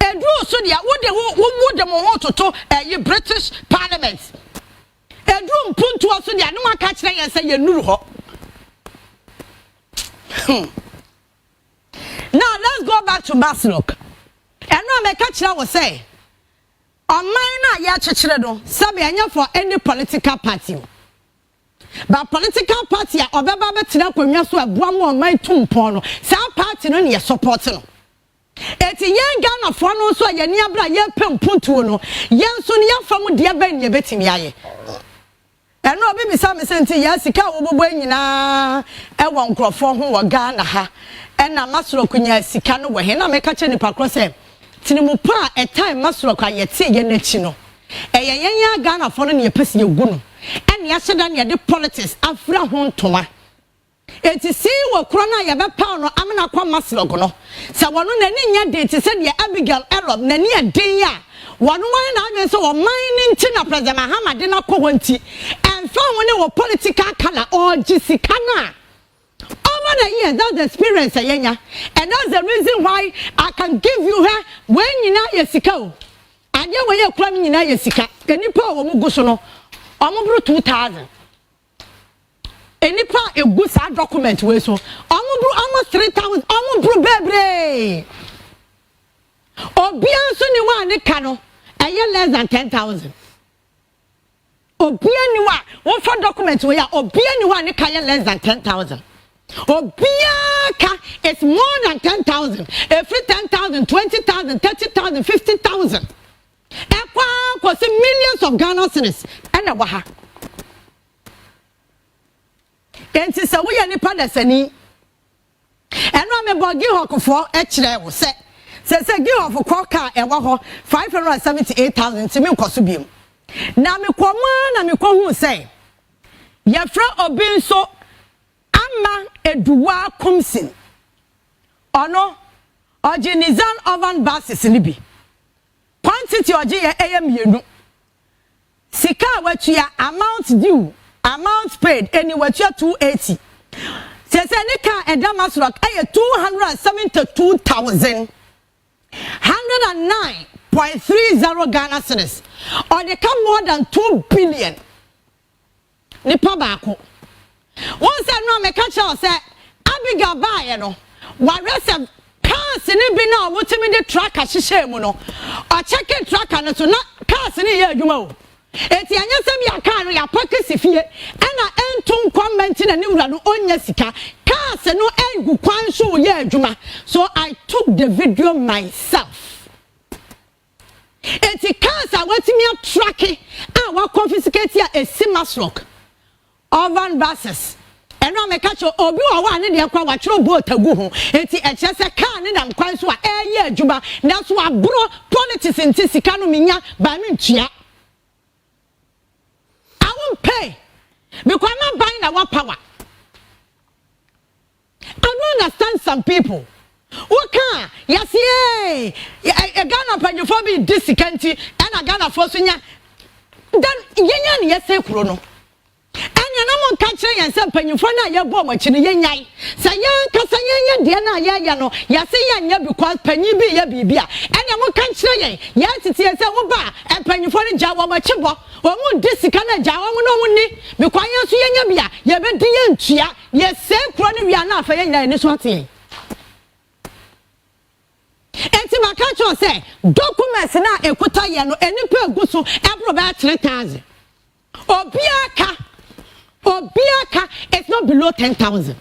Edu so dia wo de mo ho toto British Parliament edu mpuntu so dia no aka kire yen say ye nuru ho. Now let's go back to Baslok. And now my catcher will say, on mine ya chechire do, sabi anya for any political party. But political party or beba betina kwanya so aboa mo on my tumpono. Sa party no ne support no. Eti yen Ghana for no so ye ni abra ye pempuntu no. Yen so ne yafam de ba ne betimi aye. And no baby Sam senti ya sika obobo nyina e won nkrofo ho wo Ghana ha and na masoro kunya sika no we na meka che nipa kro se tinimu pa e time masoro kwa yete ye nachi no e yen Ghana fo no ne pese ye gu no and ya sheda ne de politics afra ho ntoma eti si wo kro na ye be pa no amena kwa masoro go no se wono na ni nya date se de Abigail Erob na ni adin ya one na so mining tina President Mahama de na ko wanti and found one political color or jisikana over the years. That's the experience and that's the reason why I can give you her when you know your sika and you when you claim you know your sika any power wo go so no omubru 2000 any power a good document we so omubru almost 3000 omubru bebre obianso ni wa ne ka no eye less than 10,000 obiani wa for document we ya obiani wa ne ka ye less than 10,000 obiaka it's more than 10,000 every 10,000 20,000 30,000 50,000 ekwa ko millions of Ghana cedis and wa ha enti se wo ye nipa da sani eno me bogi hokofo e kire wo se gi hokofo ka e wo ho 578,000 ti me nkoso biem na me kohu se ye fra obi nso ama eduwa komsin ono Ogenizan oven basis ni bi quantity oje ye eyemienu sika watua amount due amount paid any watua 280 sese ni ka edamasrock eye 277,109.30 Ghana cedis or they come more than 2 billion nipa baako won say no me catch us say Abigail baaye no wa receive cars ni bi na wotimi de tracker hihye mu no o check tracker no so na cars ni ye adwuma o eti anya sem ya car ya pakisi fie na entum comment na ni wura no onya sika cars no egu kwan so ye adwuma so I took the video myself eti cars a wotimi track wa confiscate ya esimasrock oven buses eno me catch obi wa ne de kwa wa chiro boat agu ho enti e chese car ne nam kwan so a eye adwuma na so abro politics nti sika no menya ba me ntua I won't pay because I'm not buying our power. I don't understand some people. What can yes a Ghana penny for me this country and a Ghana for Sunya then yen yes a chrono. And you know, catching and some penny for now, your bomb, which in the yen. Say, young Cassania, Diana, Yano, Yassia, because penny be a bibia. And you won't catch ye. Yes, it's a bar, and penny for the job of my chibo. Or won't this kind of job, no money. Because you see, you have been chia, yes, same crony, we are not for any this one thing. And to my catcher say, documents now a quota, any per gusu, about 3,000. Obiaka it's not below 10,000.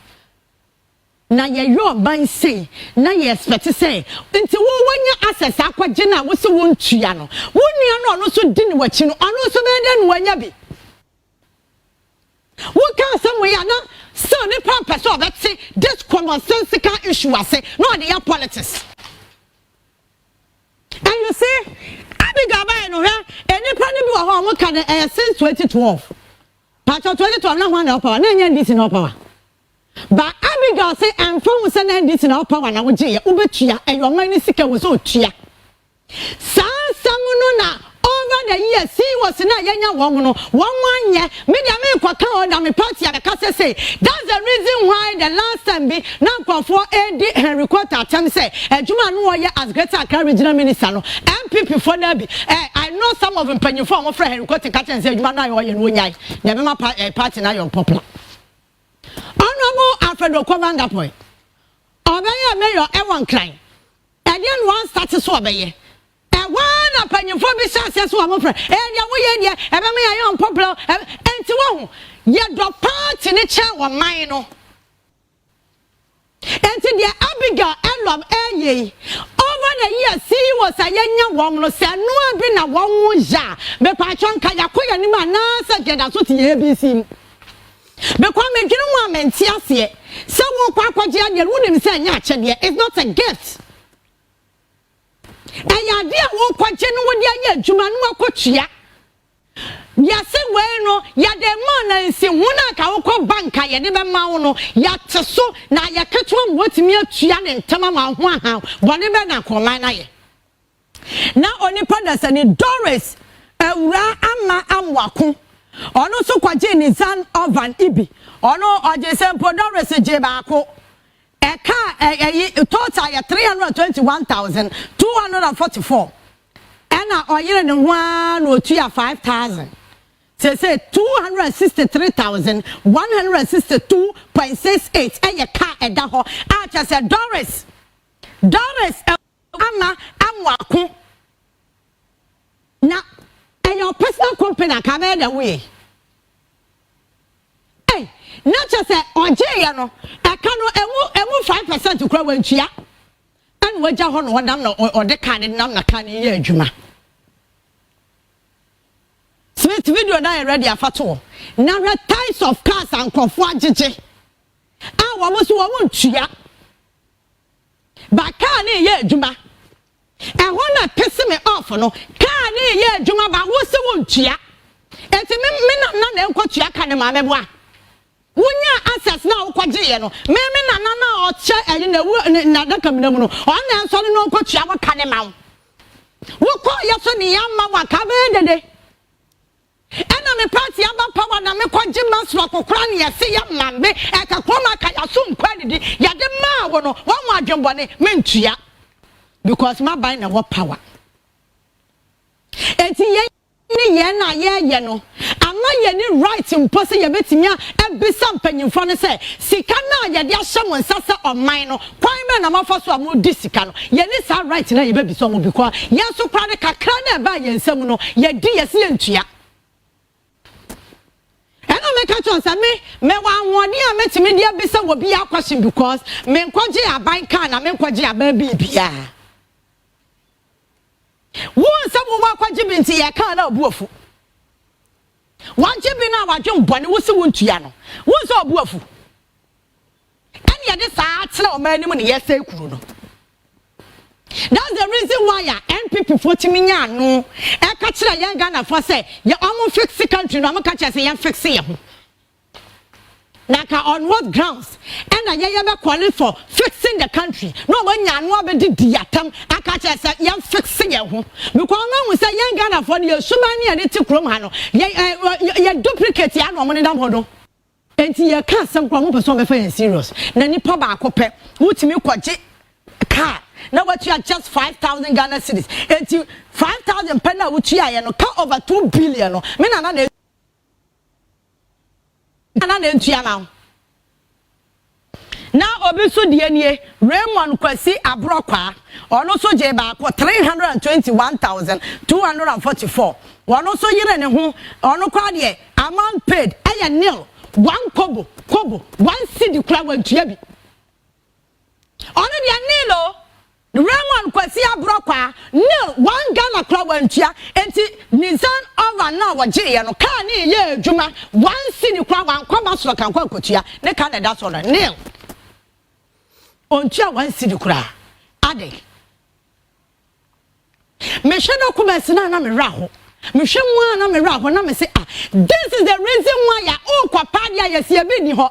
Na ye your ban say, na ye expect say, until when your access aqua jena was a wound chiano. Wouldn't you so didn't watch you, and also then when you be. What can somewhere not so the purpose of that say this common sensical issue I say, no the politics. And you see, Abigail no any problem what can since 2012. Part of 2012 no one power, no this no power. But Abigail say I'm from send this no power na we je ubetua and your money sika was so tua. Some na over the years see was na yenya one 1 year me dia me kwaka order me party at the say that's the reason why the last time be now for AD record attempt say adwuma no wo ye as greater Accra regional minister no MPP for na bi I know some of them penny for my friend record attempt say adwuma na yo no nyai na be party na yo popular honorable Alfred Okwanda point obeye mayor Ewan Klein and then one start so obeye one opinion for be success one friend and ya we ya e be me ya popular enti wo ya do party ne cha wo man no enti dia Abigail elom eye over the year see was a yenya wo no se no abi na wo wo ja be pa chonka ya koya ni ma na sa geda so ti ABC be kwa me dwene wo amenti ase se wo kwa kwaje ade wo nim se nya achede it's not a gift. And ya dear won't quite genuine ya Juman Wakochia. Ya say, well, no, ya de man and see one ka banka ya never mauno, ya so na ya catch one what me chian and tamama one how, whatever na comana. Now only pandas and Doris, ra ama amwaku. Ono so kwajeni zan ovan ibi. Ono ojesempo Doris jebako. A car total 321,244. And our year and 1 or 2 5,000. Say 260,162.68. And your car at that hole. I just said Doris, Ama Amwaku. Now, and your personal company come away. Hey. Not just say on Jayano, I cannot 5% to grow in Chia. And what Jahon or Dam or the kind of Namna can ye Juma. Smith video na ready afato. Na types of cars and crofo agege. Ah, wo so wo ntua. Ba car na ye adwuma. E ho na piss me off no. Car na ye adwuma ba wo se wo ntua. Enti me na enkotua ka ne ma meboa. Wunya access na ukwaje ye no. Me na oche eyi na daka minamu no. Ona enso no enkotua wo ka ne ma wo. Wo ko ye so ne yamma wa ka be dede. Ena me party aba power na me kwaje masro kokora ne yese ya mambe e ka koma ka ya so nkwadidi ya de ma wo no wo mo adwembone mentua because my buy na what power enti ye ni ye na ye no ama ye ni right mpo se ye betimia e bisa mpanyimfo ne se sika na ye de ahye mo nsase oman no kwan me na mafo so amodi sika no ye ni sa right na ye be biso mo because ye so kra de kakra na ba ye nsam no ye di ye se ye ntua. Me catch on some me one year met me dear bisa will be a question because men kwaji a bank can and men kwaji a baby bia. Once some woman kwaji binti ya can of buofu. One jibina wa jump bunny was a wound to yano. Once all buofu. And yet this art no man when yes say kuno. That's the reason why NPP 40 million no. I catch a young Ghana for say you almost fix the country. No, I'm catch a young fix it. Naka on what grounds? And I never qualify for fixing the country. No one ya no be di atam. I catch a young fixing it. Because no we say young Ghana for you so many and it's chrome hano. You duplicate ya no money down hodo. Enti you can't some kwamo person be for serious. Na nipa ba akopɛ. Wutimi kwaje car. Now what you are just 5,000 Ghana cedis. And you 5,000 penna which you are no car over 2 billion. No, me na na now. Now obiso die Raymond Kwesi Abrokwa or no so jeba 321,244. One also yere ne ho or no kwa de amount paid aya nil 1 kobo 1 cedi kra wantua bi. Ono de nilo Raymond Kwesi Abrokwa nil 1 Ghana kra wantua enti Nissan over now waje ye no car ni ye adwuma 1 cedi kra wan kwama so kan kwa kotua ne ka na da so nil ontua 1 cedi kra ade me hwe no kumasi na me raho me hwe mu na me raho na me say this is the reason why ya o kwa padia yes ye bi ni ho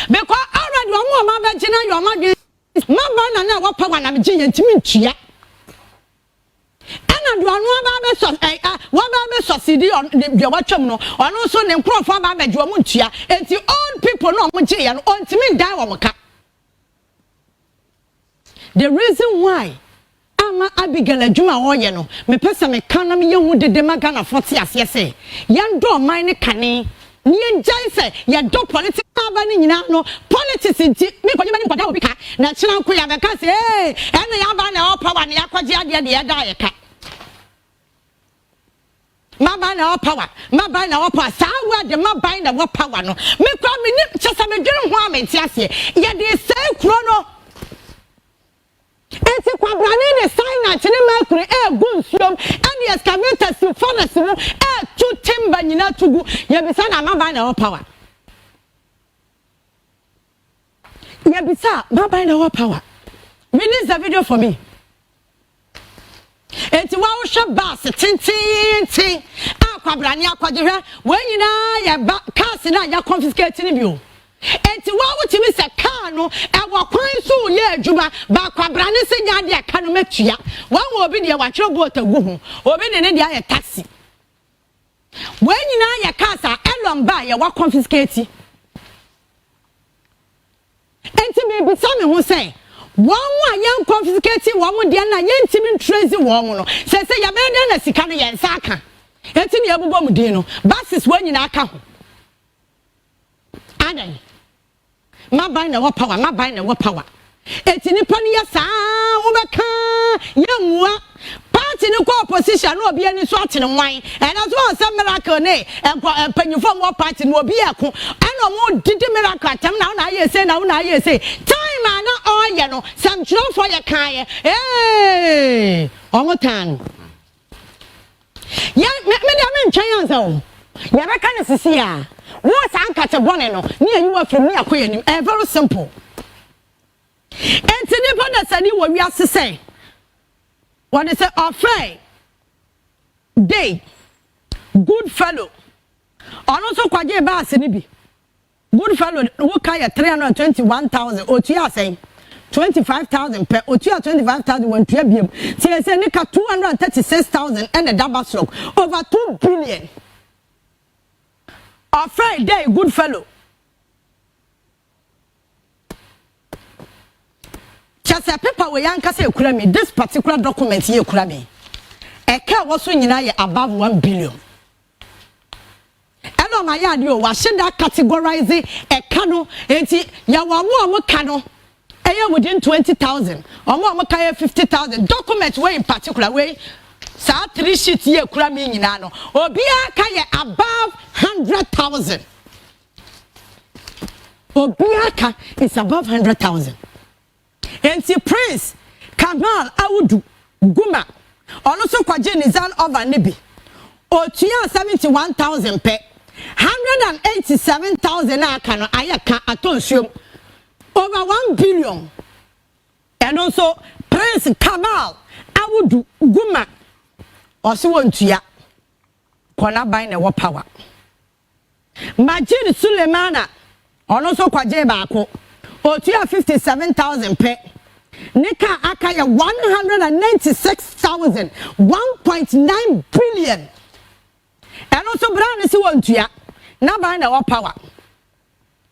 because already omo ma ba gina yo ma ge ma ba na wa pa wa na me gye ntimi ntua ana do anu ba be so wa ba be so cd on de wa twam no ono so ne nkrofo ba ba gye omo ntua enti all people no omo gye ya no ontimi dan wo ka. The reason why ama Abigail adwuma woye no me pesa me kana me yehu dede magana 40 ase se yando man ne kane ni enjai se yado political ba ni nyina no politics nti me konye mani kwada obi ka na kira nko ya be ka se ene ya ba na power ne yakwaje ade de ya da ye ka ma ba na power sawa de ma ba na power no me kwa me ni chesa me dwene ho amenti ase ye de se kuro no enti kwabrane ne sign na tene mercury gunsuom and the excavators to furnace no to timber nyina tugu ye bisa na ma ba na power ye bisa ma ba na power release the video for me enti wa wo hwe bus tintin akwabrane akwadehwe we nyina ye ba cars na ya confiscate ni bio enti wa wutimi se car no e wa kwan so ye adwuma ba kwabrane se nya de aka no matua wa wo obi de wa twere boat agu ho obi de ne de aye taxi we nyina ye cars a elon ba ye wa confiscate enti me bi me ho se won wa ye confiscate wo mo de na ye ntimi trace wo mo no se ya be de na sika no ye nsa aka enti ne abubo mu din no buses wo nyina aka ho adan ma ban na power eti nipa ni ya saa wo beka ya nwua party ni ko opposition no obi ani so atene nwan e na so on miracle ne panyufo mo party no obi ako ana mo didi miracle atam na aye say time ana oye no sam chiro for ya kan ye omo tan Ya me dey ntwan ansa o. Ya be kan sisi a. Wo san ka te bone no. Ne ayi wa from ne akoyanim. Very simple. Enti ne bona sani wo wi asese. What is it? Afraid. Day. Good fellow. Also kwaje ba se ni bi. Good fellow wo kaya 321,000 otua say 25,000 per otua 25,000 when tua biem. Say say nika 236,000 and the double stock over 2 billion. Afraid day good fellow. Just a paper we yanka say kura me this particular document here kura me. Eka wo so nyina ye above 1 billion. Eno ma ya de o wa sheda categorize eka no enti ya wa mo ka no eye within 20,000 omo ka 50,000 document we in particular we sa 3 sheet here kura me nyina no obi aka ye above 100,000 obi aka is above 100,000 enti Prince Kamal Awudu Guma also kwaje nizan over nibi otua 71,000 per 187,000 aka no ayaka atonsuom over 1 billion and also Prince Kamal Awudu Guma also wontua kona buy na power Majid Sulemana also kwaje baako otua 57,000 per Nika akaya 196,000 1.9 billion and also brand is one to ya na buy na power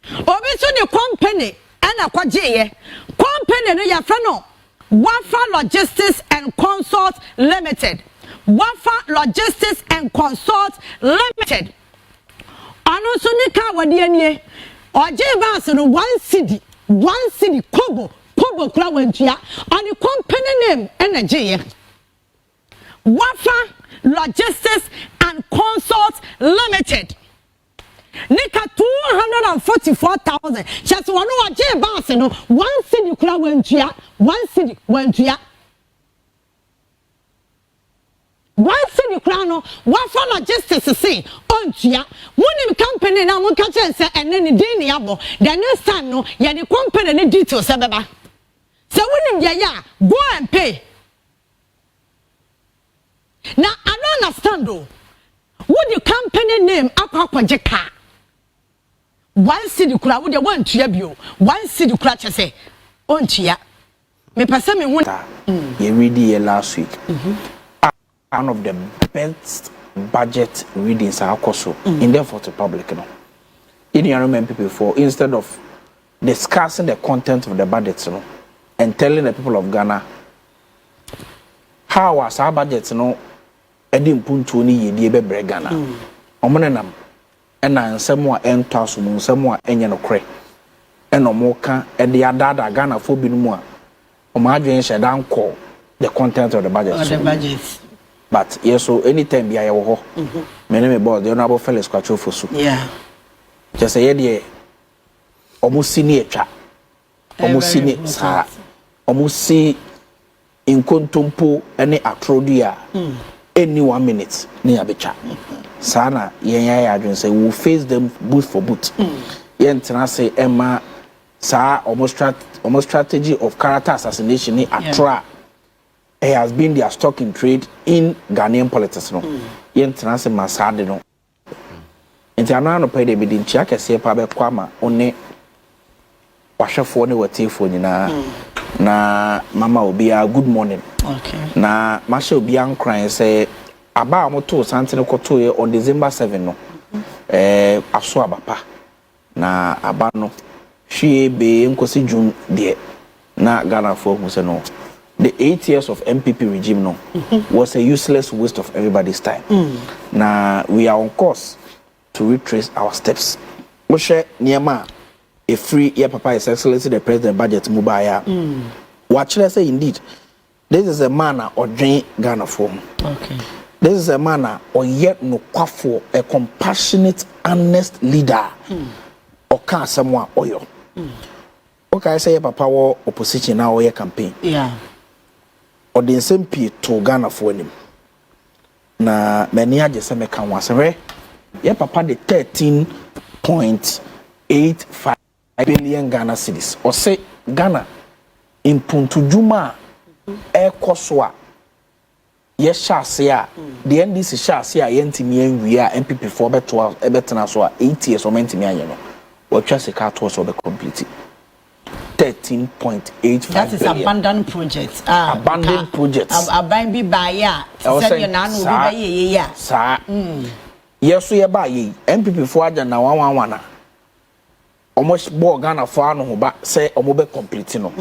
obi so the company and akwaje company no ya no Wafa Logistics and Consults Limited Wafa Logistics and Consults Limited and also nika wadi anie oje ba so no 1 cedi kobo kura wentua on the company name energy Wafa Logistics and Consults Limited nika 244,000 just one waje bass no 1 cedi kura wentua 1 cedi wentua 1 cedi kura no Wafa Logistics say ontua woni company na mo ka chense ene ni din ni abo the next time no ya the company ni details ebeba. So when ya go and pay. Now I don't understand though. What the company name akwa car? 1 cedi kura would you want to yabio? 1 cedi kura say on tia. Me pasa me won. You read here last week. One of the best budget readings are also in there for the public. No, in the remember people for instead of discussing the content of the budget, no. And telling the people of Ghana how was our budget no edim puntu ni yedie bebre Ghana omonenam ena nsemo a ento asomu nsemo a enye no kre ena omoka ede adada Ghana fo binumu a omadwen sheda nko the content of the budget but yes so anytime bia ye wo ho me ne me board the honorable Felix Kwachofosu just say ye omusi ni etwa omusi ni sa omusi inkontompo ene atrodua any 1 minute ni abecha sana yen ya adwen say we face them boot for boot yen tena say emma sa almost strategy of character assassination ni atra it has been their stock in trade in Ghanaian politics no yen tena say masade no enti ana no pay de bi din chia kese pa be kwama one wahwefo ne watifo nyina na mama obia good morning na masha obia nkran say aba amoto santene koto ye on December 7 no aso abapa na aba no hwie be nkosi June de na Ghana for who say no the 8 years of MPP regime no was a useless waste of everybody's time na we are on course to retrace our steps we share niema a free year papa is excellency the president budget mubaya watch let's say indeed this is a man or drain Ghana form this is a man or yet no kwafo a compassionate honest leader or can someone oil okay I say papa war opposition now or your campaign or the same P to Ghana for him na many aje se meka wasere ye papa de 13.85 billion Ghana cedis or say Ghana impuntu juma ekoso ye shase a the NDC shase a yentimi anwie a MPP for beto ebetena so a 8 years o mentimi anye no watwa sika to so be complete 13.85 that is abandoned project abandoned projects aban bi ba ya say you na no bi ba ye ya sa yeso ye ba ye MPP for aja na 111 almost bo Ghana for no ba say omo be complete no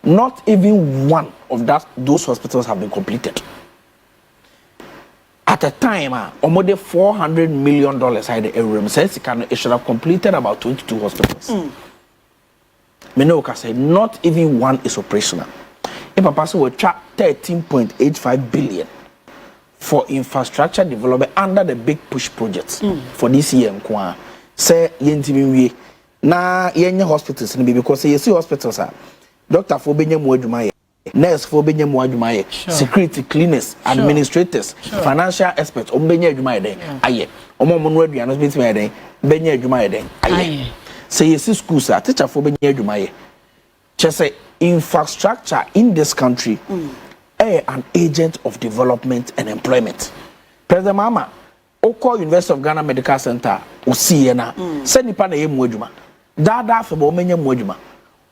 not even one of those hospitals have been completed. At a time, almost $400 million had a room. Says it should have completed about 22 hospitals. Menoka said not even one is operational. If a person will charge 13.85 billion for infrastructure development under the big push projects for this year, say yentimi na yenye hospitals because you see hospitals are doctor for benye mu adwuma ye, nurse for benye mu adwuma ye, security cleaners, administrators, financial experts o benye adwuma ye den aye omo mo no aduano betime ye den benye adwuma ye den aye say you see schools are teacher for benye adwuma ye just say infrastructure in this country an agent of development and employment. President Mama Oko University of Ghana Medical Center o see na say nipa na ye mu adwuma dada fe bo menye mu adwuma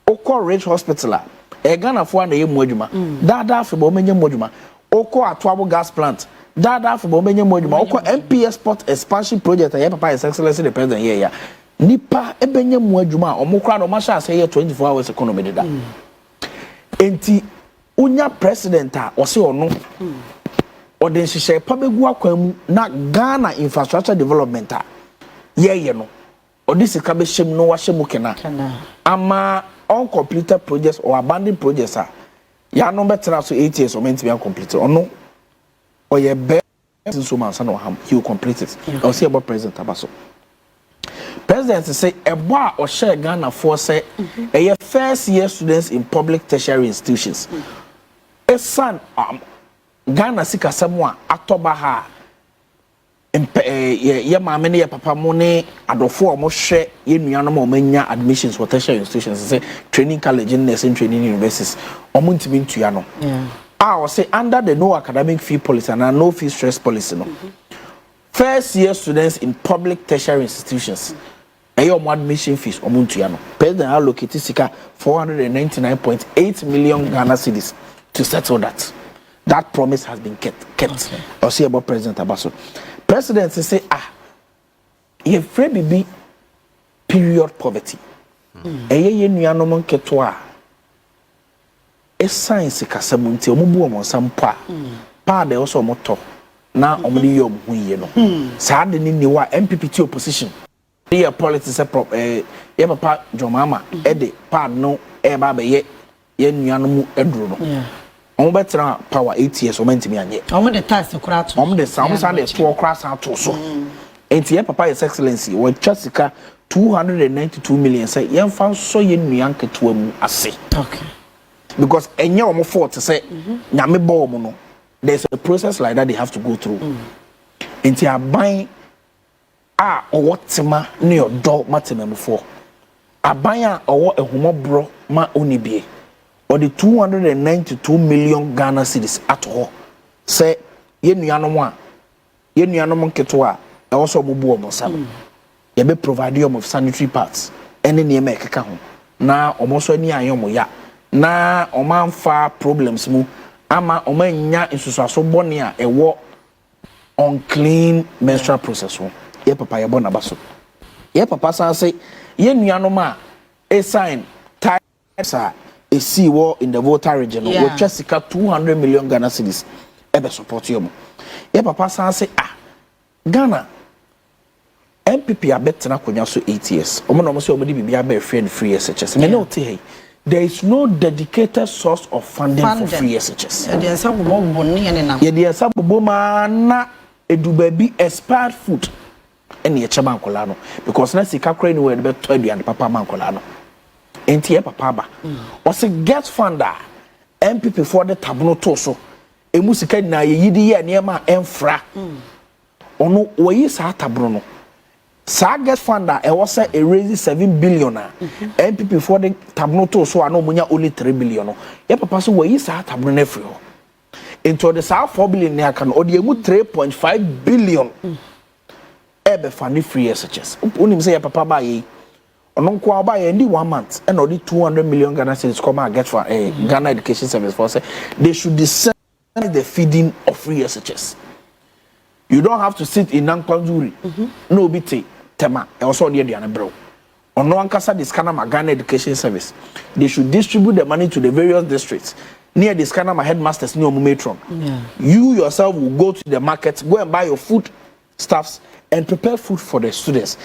Oko Rich Hospital Ghana for na ye mu adwuma dada fe bo menye mu adwuma Oko Atuabo Gas Plant dada fe bo menye mu adwuma Oko MPS Port Expansion Project ya papa His Excellency the President here ya nipa ebenye mu adwuma omokra no masha say 24 hours economy deda enti unya president a o se ono ode nhihye pa begu akwamu na Ghana infrastructure development a ye no ode sika be hyem no wa hyem kena ama uncompleted projects or abandoned projects are ya no better so 8 years or meant to be completed or no or ye be so man son ham he will complete it or see about president abaso president say a boy or share Ghana for say a first year students in public tertiary institutions a son Ghana sika semwa atoba ha ye maame ne ye papa mo ne adofo mo hwe ye nuanom o manya admissions for tertiary institutions say training college in nursing training universities o mo ntimi ntua no I say under the no academic fee policy and no fee stress policy no first year students in public tertiary institutions your admission fees o mo ntua no president allocate sika 499.8 million Ghana cedis to settle that promise has been kept. Okay. I'll see about President Abaso. President say, ye free bibi period poverty. Ye nuanom ketwa. E science kasamunti omubu omo sampa. Pa de also moto. Na omudi yom huye no. Sa de ni wa MPP opposition. Ye politics ye papa Jomama ede pa no e ba be ye nuanom eduro no. On better power 8 years or meant to be anye. On the task to on the sounds and the 4 class out so. And here papa His Excellency when Chasika 292 million say young fan so yen yanke to ase. Okay. Because any more for to say nyame bomb no. There's a process like that they have to go through. And here buying or what tema near dog matemem for. A buyer or a homo bro ma onibie. Or the 292 million Ghana cedis at all. Say, ye nuanom ketwa, also mubu omosam. Ye be providium of sanitary parts. Any near make a na almost any ayomo ya. Na oman problems mu. Ama omanya insusaso bonia a war unclean menstrual process. Ye papa ye bon abaso. Ye papa say, ye nuanoma a sign types are. A sea war in the voter region, which just 200 million Ghana cedis ever support you. Yeah, papa say, Ghana MPP are better than so 8 years. Almost somebody be a free and free SHS. There is no dedicated source of funding for free SHS. There is some na edu baby expired food. Any chairman colano because na sika kra anywhere the better and papa man colano. Enti papa ba o se get funder MPP for the tabuno to so emu sika na yidi ye niema enfra ono woyi sa tabro no sa get fund e was a raise 7 billion MPP for the tabno to so ano munya only 3 billion no ye papa so woyi sa tabro na free ho into the sa 4 billion ne aka no ode emu 3.5 billion ebe fund free SHS onim say ye papa ba ye ono kwa oba ye ndi 1 month and odi 200 million Ghana cedis come and get for Ghana Education Service for say they should decide the feeding of free SHS. You don't have to sit in Nankwanzuri. No biti tema e also dey the bro. Ono ankasa this kind of Ghana Education Service. They should distribute the money to the various districts. Near this kind of headmasters near matron. You yourself will go to the market, go and buy your food stuffs and prepare food for the students.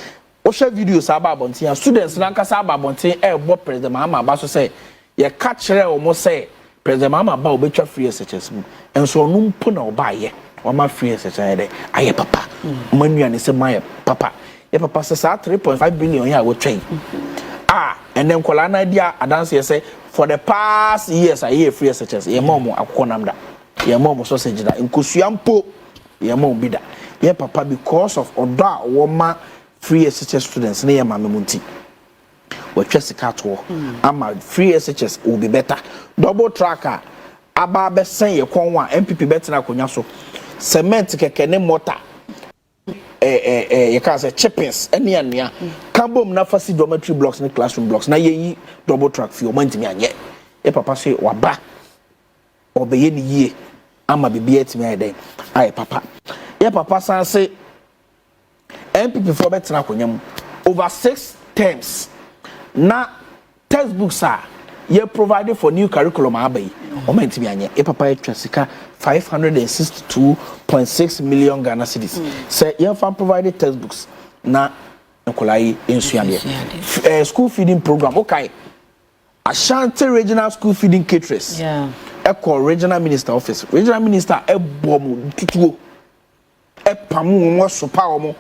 Osha videos about bonti students nankasa about bonti bo president Mahama ba so say ye catch almost say president Mahama ba obetwa free SHS mu enso no mpo na oba ye o ma free SHS dey aye papa manua ne se my papa ye papa say 3.5 billion ya wo train and then kola na dia adanse say for the past years I hear free SHS ye mom akoko namda ye mom sausage da nkosua mpo ye mom bida ye papa because of oda wo ma free SHS students na yema memunti we twesika to ama free SHS will be better double tracker aba be sen ye konwa MPP betina konya so cement keke ne mortar ye ka say chippings ene anua carbon na facility dormitory blocks ne classroom blocks na yeyi double track fi o mantimi anye e papa say waba obeye ni yie ama bibia etimi ayeden ay papa ye papa san say MPP for better akonyam over 6 terms na textbooks are ye provided for new curriculum abai o mentimi anye e papa etwa sika 562.6 million Ghana cedis say ye fan provided textbooks na nkolai ensuade school feeding program okay Ashanti regional school feeding caterers echo regional minister office regional minister ebomu tutuo epamu mo sopa omo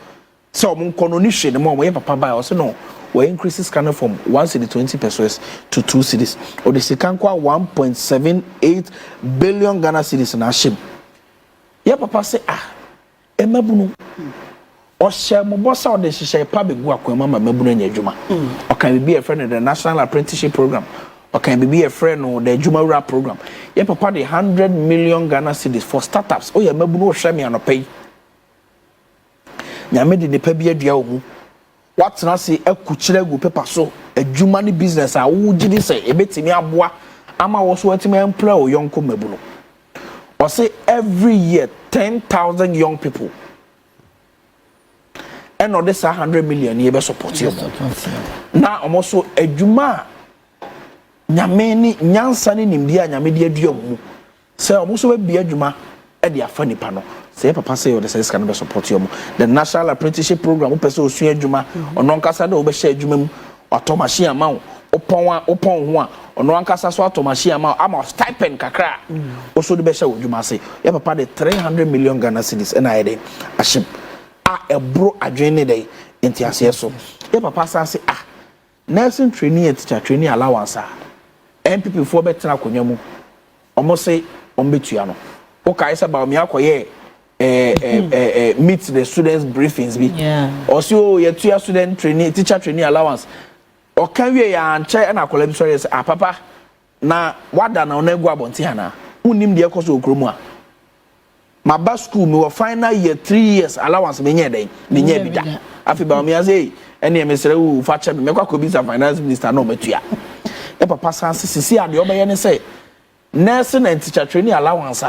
so mon kono ni hwe ne mo ye papa ba o se no we increase scanner from 1 cedi 20 pesos to 2 cedis or the second kwa 1.78 billion Ghana cedis na shim ye papa say emabunu o share mo bossa o de hye pa begu akwama mabunu nya adwuma o kan be a friend of the national apprenticeship program o kan be a friend of the Juma program ye papa the 100 million Ghana cedis for startups o ye mabunu o hwe me anopai nyame de nipa bia dua omu watena se akukyire gu paper so adwuma ni business a wo gidi se ebetimi aboa ama wo so watimi employ o yonko mabuno o say every year 10,000 young people and this 100 million ye be support you na omoso adwuma nyame ni nyansa ni nimdi a nyame de adua omu se omoso be bia adwuma e de afa nipa no say papa say the service can be support you the national apprenticeship program o pese osu adwuma ono ankasa de o be share adwuma mu automation amount opon ho a ono ankasa so automation amount ama stipend kakra o so de be share adwuma say ya papa the 300 million Ghana cedis na ide ashim ebro adwene dey entiase so ya papa say nursing training and teacher training allowance MPP for better akonya mu omo say ombetua no o kai say ba me akoye meet the students briefings be also your student training teacher training allowance or can we anche na akola bi sorry say papa na wada na ona egu abonti hana unim de ekoso okromu a my ba school me final year 3 years allowance me nye den me nye bi da afi ba me say ene me sere wu fa che me kwa ko bi sa finance minister na o matua e papa sanse sisi ade obeye ne say nursing and teacher training allowance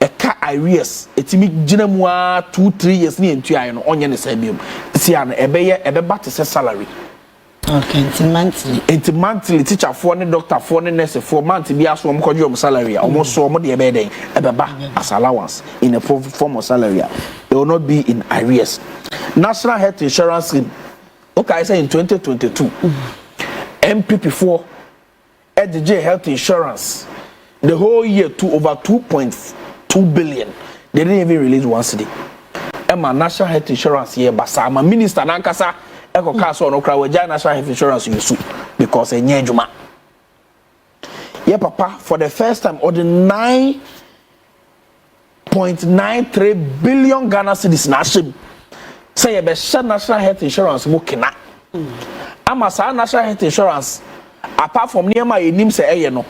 eka arrears etimi gina mu 2-3 years ni entu ayi no onye ne sa biom si an ebe bat se salary okay monthly teacher for ne doctor for ne nurse for month bi aso mo kodwo mo salary omo so mo de ebe den ebe ba as allowance in a form of salary it will not be in arrears. National health insurance scheme okay I say in 2022 MPP4 EDJ health insurance the whole year to over 2.2 billion. They didn't even release 1 cedi. Emma national health insurance here, basa. My minister nankasa eko kaso no kra waja national health insurance yusu because enye juma. Yeah, papa, for the first time, or the 9 1.93 billion Ghana cedis na shim. Say be national health insurance mo kina. Ama sa national health insurance apart from niema enim say eye no.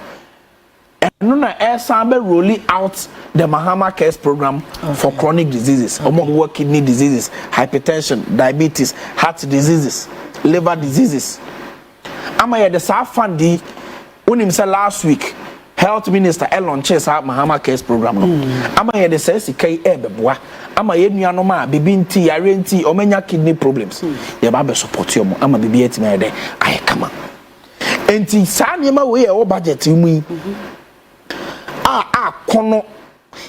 Eno na sambe rolling out the Mahama Cares program for chronic diseases, among kidney diseases, hypertension, diabetes, heart diseases, liver diseases. Ama ye the sa fundi unim say last week Health Minister Elon Chesa Mahama Cares program no. Ama ye the say sikai beboa. Ama ye nuanom a bibi nti yare nti omenya kidney problems. Ye ba be support yo mo ama bibi etime ye de aye kama. Enti sa niema we e budget mu kono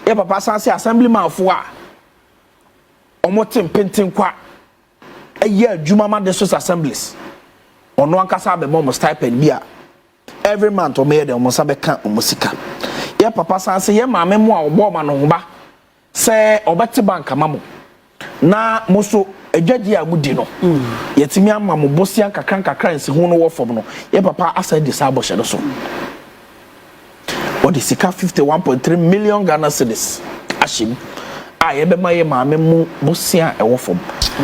e papa sanse assemblyman fo a omotem pentin kwa eye adwuma ma desos assemblies ono ankasa be mo stipend bia every month o me de mo sabe kan o musika ye papa sanse ye maame mo a obo ma no ba se obete bank amamo na moso adwadi a mudi no yetimi ama mo bosia kakran nsi hu no wo fom no ye papa asa di sa bohye do so what is 51.3 million Ghana cedis ashim yebe ma ye maame mu bosia e wo fom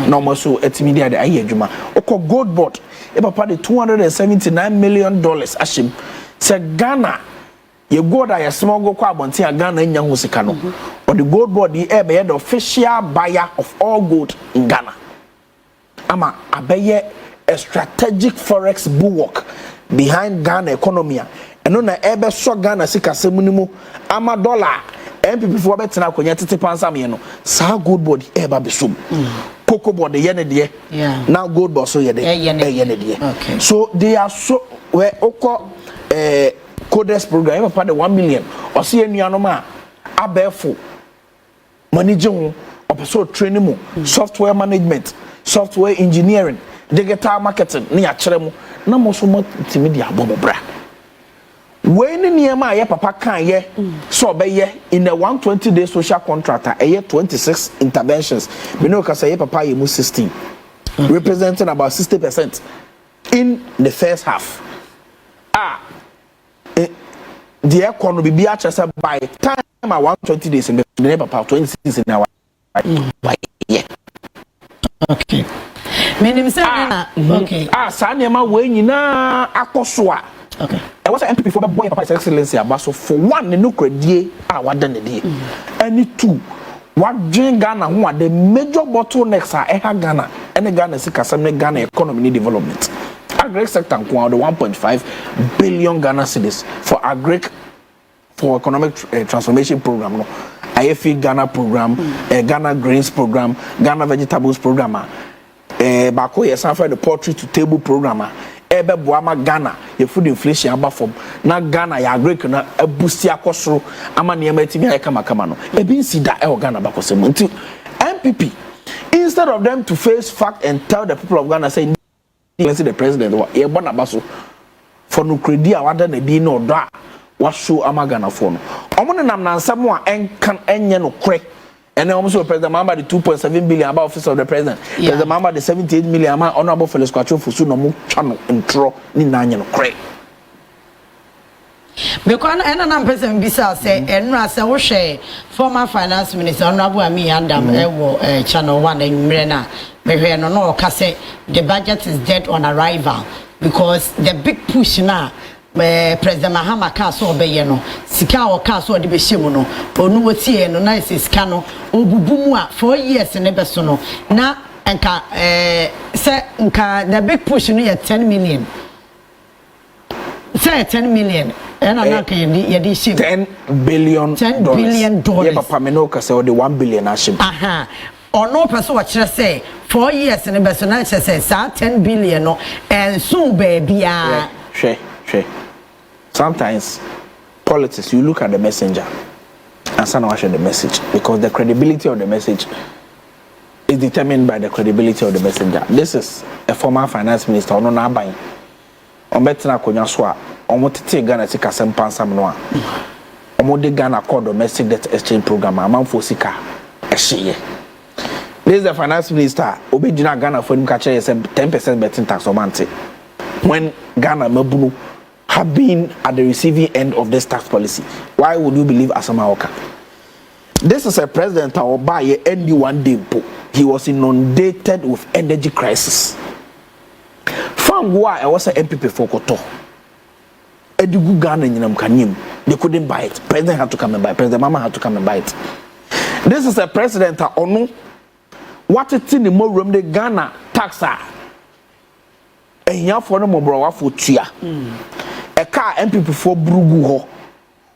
na mo so etimi dia de aye adwuma oko gold board e papa de $279 million ashim se Ghana ye gold a yesmo go kwa abonte a Ghana nya ho sika no or the gold board the the official buyer of all gold in Ghana ama abeye a strategic forex bulwark behind Ghana economy eno na ebe so Ghana sika semunimu ama dollar MPP for betina akonya tete pansa me no sa gold board eba besum cocoa board ye ne de now gold board so ye de ye ne de so they are so where oko codes program papa de 1 million or see anuanom a abefo manage ho opeso training mu software management software engineering digital marketing na ya kire mu na mo so matimi dia bobobra when niema ye papa kan ye so be ye in a 120-day social contract a ye 26 interventions we know ka say ye papa ye mu 16 representing about 60% in the first half the economy be a chance by time a 120 days in the papa 26 in our yeah okay meaning say okay sa niema we nyina akoso a okay I was an MPP for boy papa excellency abaso for one no credit wada ne dey any two what dream Ghana who are the major bottlenecks are Ghana and Ghana sikasem ne Ghana economy development agri sector the 1.5 billion Ghana cedis for for economic transformation program no IFE Ghana program Ghana grains program Ghana vegetables program bako yes for the poultry to table program ebe boama Ghana ye food inflation aba from na Ghana ya agric na abusi akosoro ama ne ematimi ay kama no ebi nsida e Ghana bakosem nti MPP instead of them to face fact and tell the people of Ghana say the president ye bona baso for no credit awada na bi no do a washo ama Ghana for no omo ne nam nansam a enkan enye no kre and then also President Mahama the 2.7 billion about office of the president. President Mahama the 78 million amount honorable Felix Kwacho Fusu no mu channel intro ni nanya no kre. Because I'm president bisa say enra say wo hwe former finance minister honorable Ami Adam ewo channel 1 enwre na me hwe no no ka say the budget is dead on arrival because the big push now President Mahama ka so obeye no sika o ka so de be hyemu no onu wotie no na sika no obubu mu a 4 years ne be so no na enka say nka the big push no ye 10 million say 10 million and na ka ye di shim $10 billion ye papa me no ka say o de 1 billion ashim aha ono person wa kire say 4 years ne be so na say 10 billion no and so baby a hwe sometimes politics you look at the messenger and some watch the message because the credibility of the message is determined by the credibility of the messenger. This is a former finance minister ono na aban on betina konya so a omo tete Ghana sika sempansam no a omo de Ghana called domestic debt exchange program amanfo sika ehye. This is the finance minister obedina Ghana for him ka kire say 10% betting tax o mante when Ghana mabunu have been at the receiving end of this tax policy. Why would you believe Asama Oka? This is a president who by any one day. He was inundated with energy crisis. From why I was an MPP for Koto. Edigu Ghana in Kanyim. They couldn't buy it. President had to come and buy it. President Mama had to come and buy it. This is a president who what it's in the more room the Ghana taxa. And here for no more for Tia. A car MPP for Brugu ho.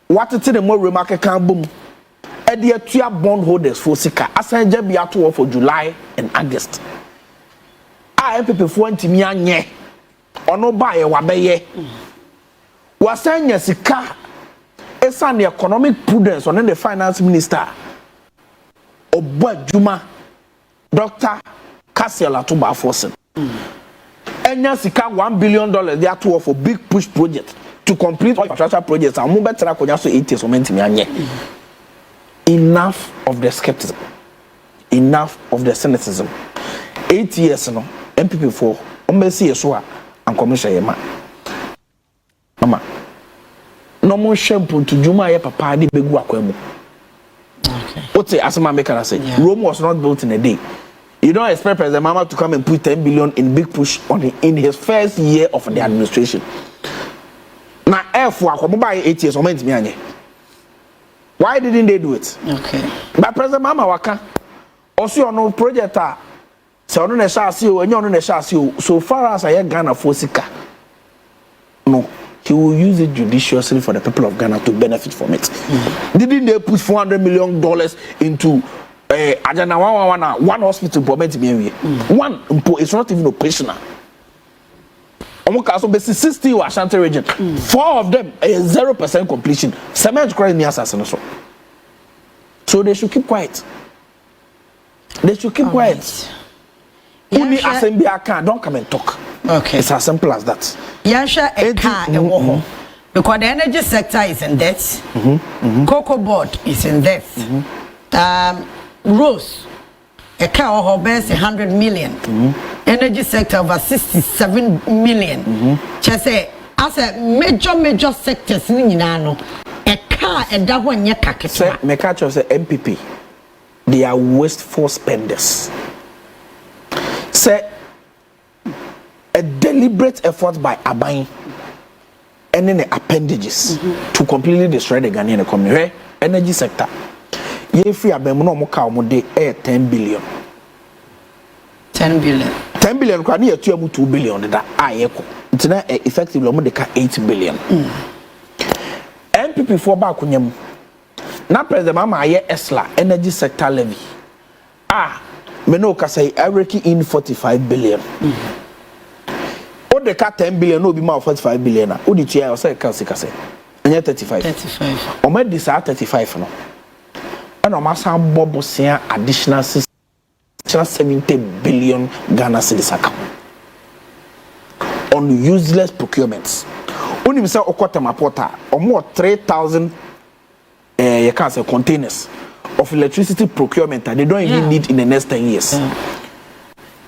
What it's in the more remark can boom. And the Tia bondholders for Sika. As I just be out for July and August. I MPP for Antimianye. Or no buy a wabeye. Was saying Sika. It's an economic prudence on the finance minister. Obo Juma. Dr. Cassiela Tuba Fossen. Enya sika $1 billion they are to for big push project to complete all infrastructure projects and move better konya so 8 years o mentimi anye. Enough of the skepticism. Enough of the cynicism. 8 years no MPP for ombesi yeso a and commission yema. Mama. No more shampoo to Juma ye papa di begu akwemu. Okay. What's it as make can say? Yeah. Rome was not built in a day. You don't expect President Mama to come and put 10 billion in big push on in his first year of the administration. Now, buy 8 years, why didn't they do it? Okay. But President Mama waka also on no project so far as I hear Ghana for Sika. No, he will use it judiciously for the people of Ghana to benefit from it. Didn't they put $400 million into one hospital one it's not even operational. Almost 60 or Ashanti region. 4 of them 0% completion. Cement crying near assassin. So they should keep quiet. They should keep quiet. Only assembly can don't come and talk. Okay, it's as simple as that. Yansha because the energy sector is in debt. Cocoa board is in debt. Rose, a car or best 100 million. Energy sector over 67 million. Just say, as a major sectors, a car and that one yaka. Say, me catch us MPP. They are wasteful spenders. Say, a deliberate effort by Abain and then the appendages to completely destroy the Ghanaian economy. Energy sector. Ye free abemuno mo ka mo de 10 billion. 10 billion. 10 billion kwa ni etu amu 2 billion da ayeko. Ntina effectively mo de ka 8 billion. MPP for ba kunyam. Na president mama aye esla energy sector levy. Me no ka say every in 45 billion. O de ka 10 billion no be ma 45 billion na. O di tia o say ka say. Anya 35. 35. O ma di sa 35 no. And a massive bobosia additional 70 billion Ghana cedis account on useless procurements. Only Mr. Okota Mapota or more 3,000 you can say containers of electricity procurement that they don't even need in the next 10 years.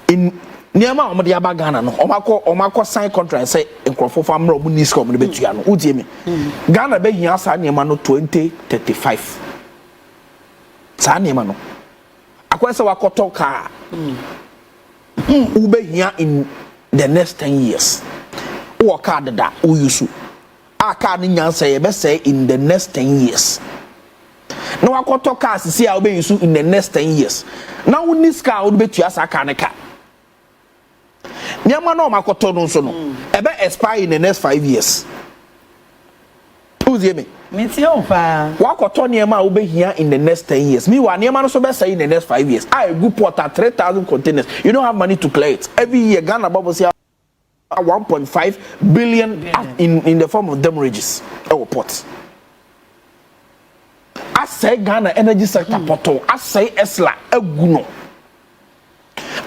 In Niama Omadiaba Ghana, no, Omako sign contract say in Crawford Farmer Munisco, Betuano, Udimi. Ghana be here, Niamano 2035. Sanimano. Akwese wakoto car. Ube here in the next 10 years. Or car da uyusu. A car ninyan say be say in the next 10 years. No wakoto car see how be yusu in the next 10 years. Now when this car would be to asa car neka. Nyama no makoto no so no. Ebe expire in the next 5 years. Who's hear me? Wakoto niema ube here in the next 10 years. Me wa niema no so be say in the next 5 years. I go port at 3,000 containers. You don't have money to clear it. Every year Ghana bubble say 1.5 billion in the form of damages. Our port. I say Ghana energy sector portal. I say Esla eguno.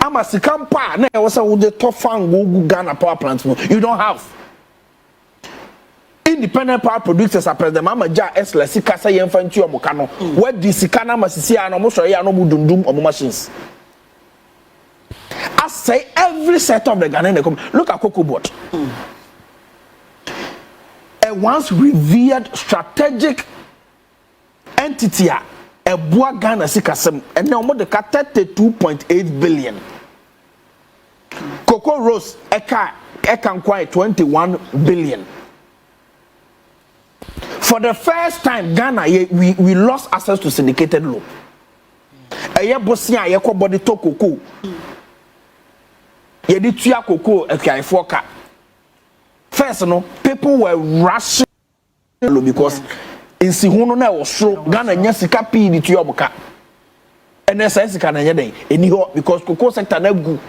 Ama sikampa na was a the top fan go Ghana power plants. You don't have. Independent power producers are president mama ja esla sika say yemfantu omoka no where the sika na masisi ya no mo sori ya no mudundum omo machines. I say every sector of the Ghanaian economy. Look at cocoa board. A once revered strategic entity a Ebua Ghana sikasem and now more the 32.8 billion. Cocoa Rose eka quite 21 billion. For the first time, Ghana we lost access to syndicated loan. Eye bosia ye ko body to cocoa. Ye di tuya cocoa e foka. First no, people were rushing because in Sihuno na was so Ghana nya sika pi di tuya obuka. NSS sika na nya den eni because cocoa sector na gu.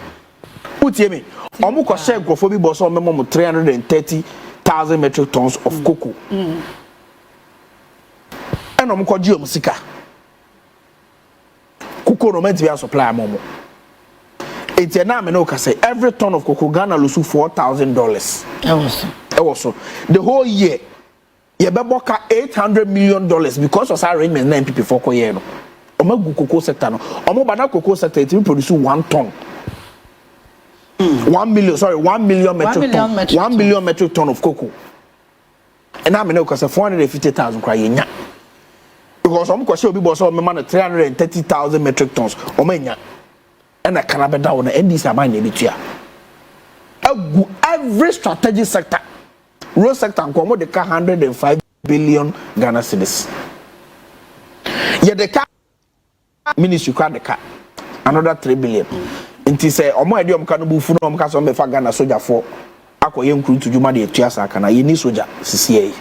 Put ye me. Omo ko share grofo bi boso memo 330,000 metric tons of cocoa. And omo ko ji sika. Cocoa no meant to be supply momo. It's a name no say every ton of cocoa Ghana lose $4,000. Also the whole year you be boka $800 million because of arrangement na MPP for ko year no. Omo cocoa sector no. Omo bana cocoa sector it produce 1 ton. 1 million metric ton of cocoa. And I know because 450,000 cry nya. Because some question will be boss of man 330,000 metric tons. Omenya. And I can be down and this are my nebitia. Every strategic sector, road sector, and come the 105 billion Ghana cedis. Yet the car ministry car the car another 3 billion. Inti say omo edi om kanu bu fu no om ka so me fa Ghana soldier for akoye nkuru tujuma de etuasa kana ye ni soldier sisiye.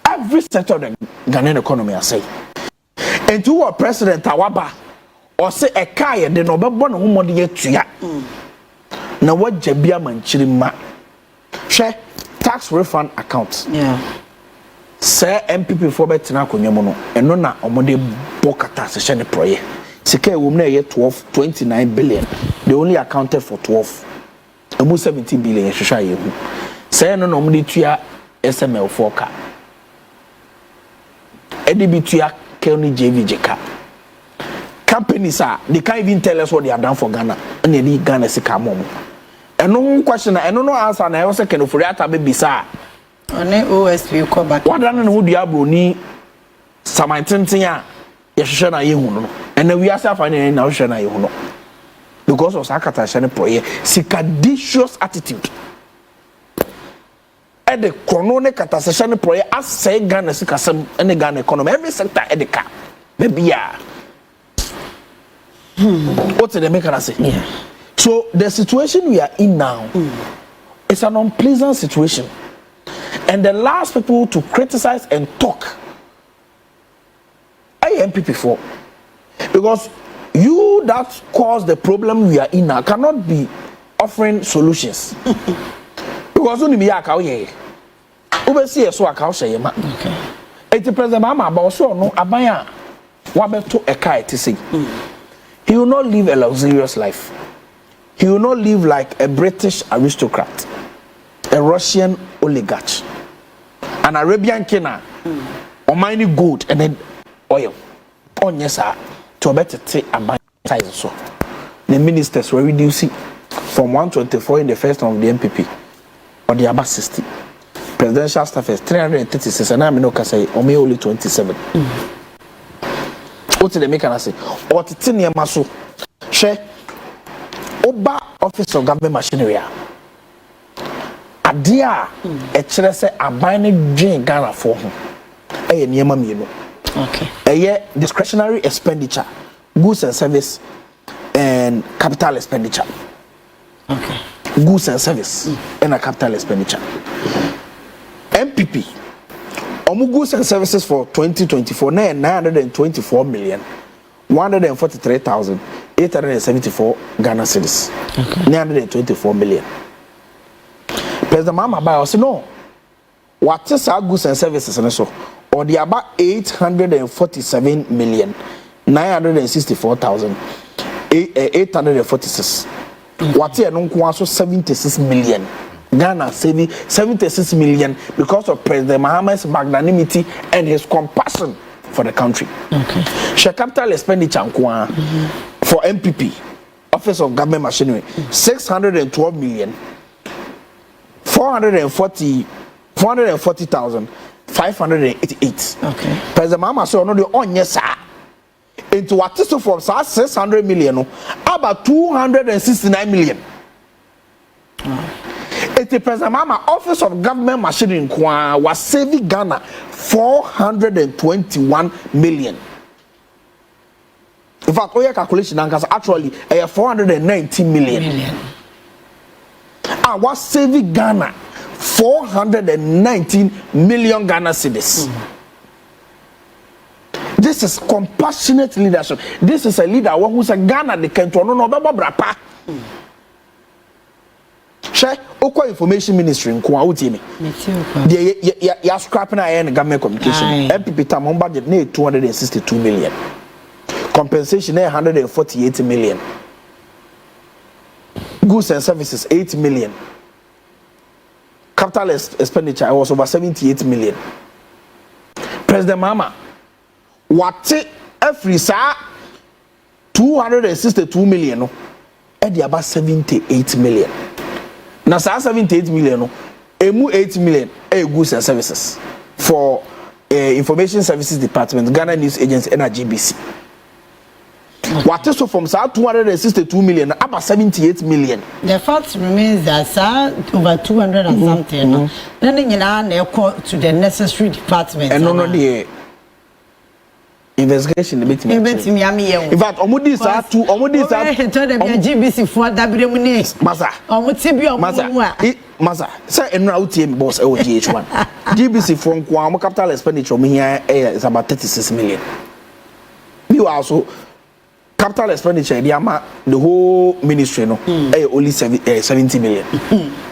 Every sector of the Ghanaian economy I say. And to our president Awaba or say a kaya de no be born ho de etua. Na wagya bia manchiri ma. Hwe tax refund account. Yeah. Say MPP for betina konwemo no eno na omo de bokata se hye ne proye. Sika wom na ye 29 billion. They only accounted for 12. Almost 17 billion hwehwa ye hu. Say no omo de tua SML 4 EDB tua Kelly JVJK. Companies are they can't even tell us what they have done for Ghana. And they need Ghana sika momo. And no question and no answer na e second for that baby sir. One OSP ko back. What dan no diablo ni samantintin a ye hwehwe na ye hu no. And we are finding na hwehwe na ye hu no. Because of sakata hye ne proye sikadicious attitude. And the chrono catasation proye as say Ghana sikasem and the Ghana economy every sector at the cap. Maybe yeah. What's the make say? Yeah. So the situation we are in now is an unpleasant situation. And the last people to criticize and talk I MPP for. Because you that caused the problem we are in now cannot be offering solutions. Because only me aka oye. Ube see so aka o sheye ma. Okay. Eti president mama ba so no aban a wa beto eka eti say. He will not live a luxurious life. He will not live like a British aristocrat, a Russian oligarch, an Arabian king, or mining gold and then oil. Oh yes, sir. To better take a buy size so. The ministers were reducing from 124 in the first term of the MPP, or the about 60. Presidential staff is 336, and I'm not say only 27. What did they make? And I say, or to Tinia Maso, share Oba Office of Government Machinery. Adia, a chile say a binding drain Ghana for him. A near me, okay. A year discretionary expenditure, goods and service, and capital expenditure. Okay. Goods and service and a capital expenditure. MPP. Goods and services for 2024 924,143,874 Ghana cedis. Okay. 924 million. President Mama Bayo said no. What is our goods and services and so? Or the about 847,964,846. What is no 76 million. Ghana saving 76 million because of President Mahamad's magnanimity and his compassion for the country. Okay. Share capital expenditure for MPP, Office of Government Machinery, 612 million, 440,500 588. Okay. President Mama said, "No, the on yes, sir." Into what is from 600 million, about 269 million. It's the President Mama Office of Government Machinery was saving Ghana 421 million. In fact, all your calculation actually 419 million. I was saving Ghana 419 million Ghana cedis. This is compassionate leadership. This is a leader who's a Ghana the country no brapa. Share Oko Information Ministry in Kwa Utimi. You are scrapping iron government communication. MPP tam budget 262 million. Compensation 148 million. Goods and services 8 million. Capital expenditure was over 78 million. President Mama, what every sa 262 million and the about 78 million. Now 78 million emu 8 million goods and services for Information Services Department, Ghana News Agency and GBC. What is so from 262 million about 78 million? The fact remains that over 200 and something. Then you know to the necessary department. And no the investigation in fact, omudi sa two omudi sa GBC for WMN. Masa say enra UTM boss e GH1. GBC from Kwamo capital expenditure me here is about 36 million. You also capital expenditure the whole ministry no only 70 million.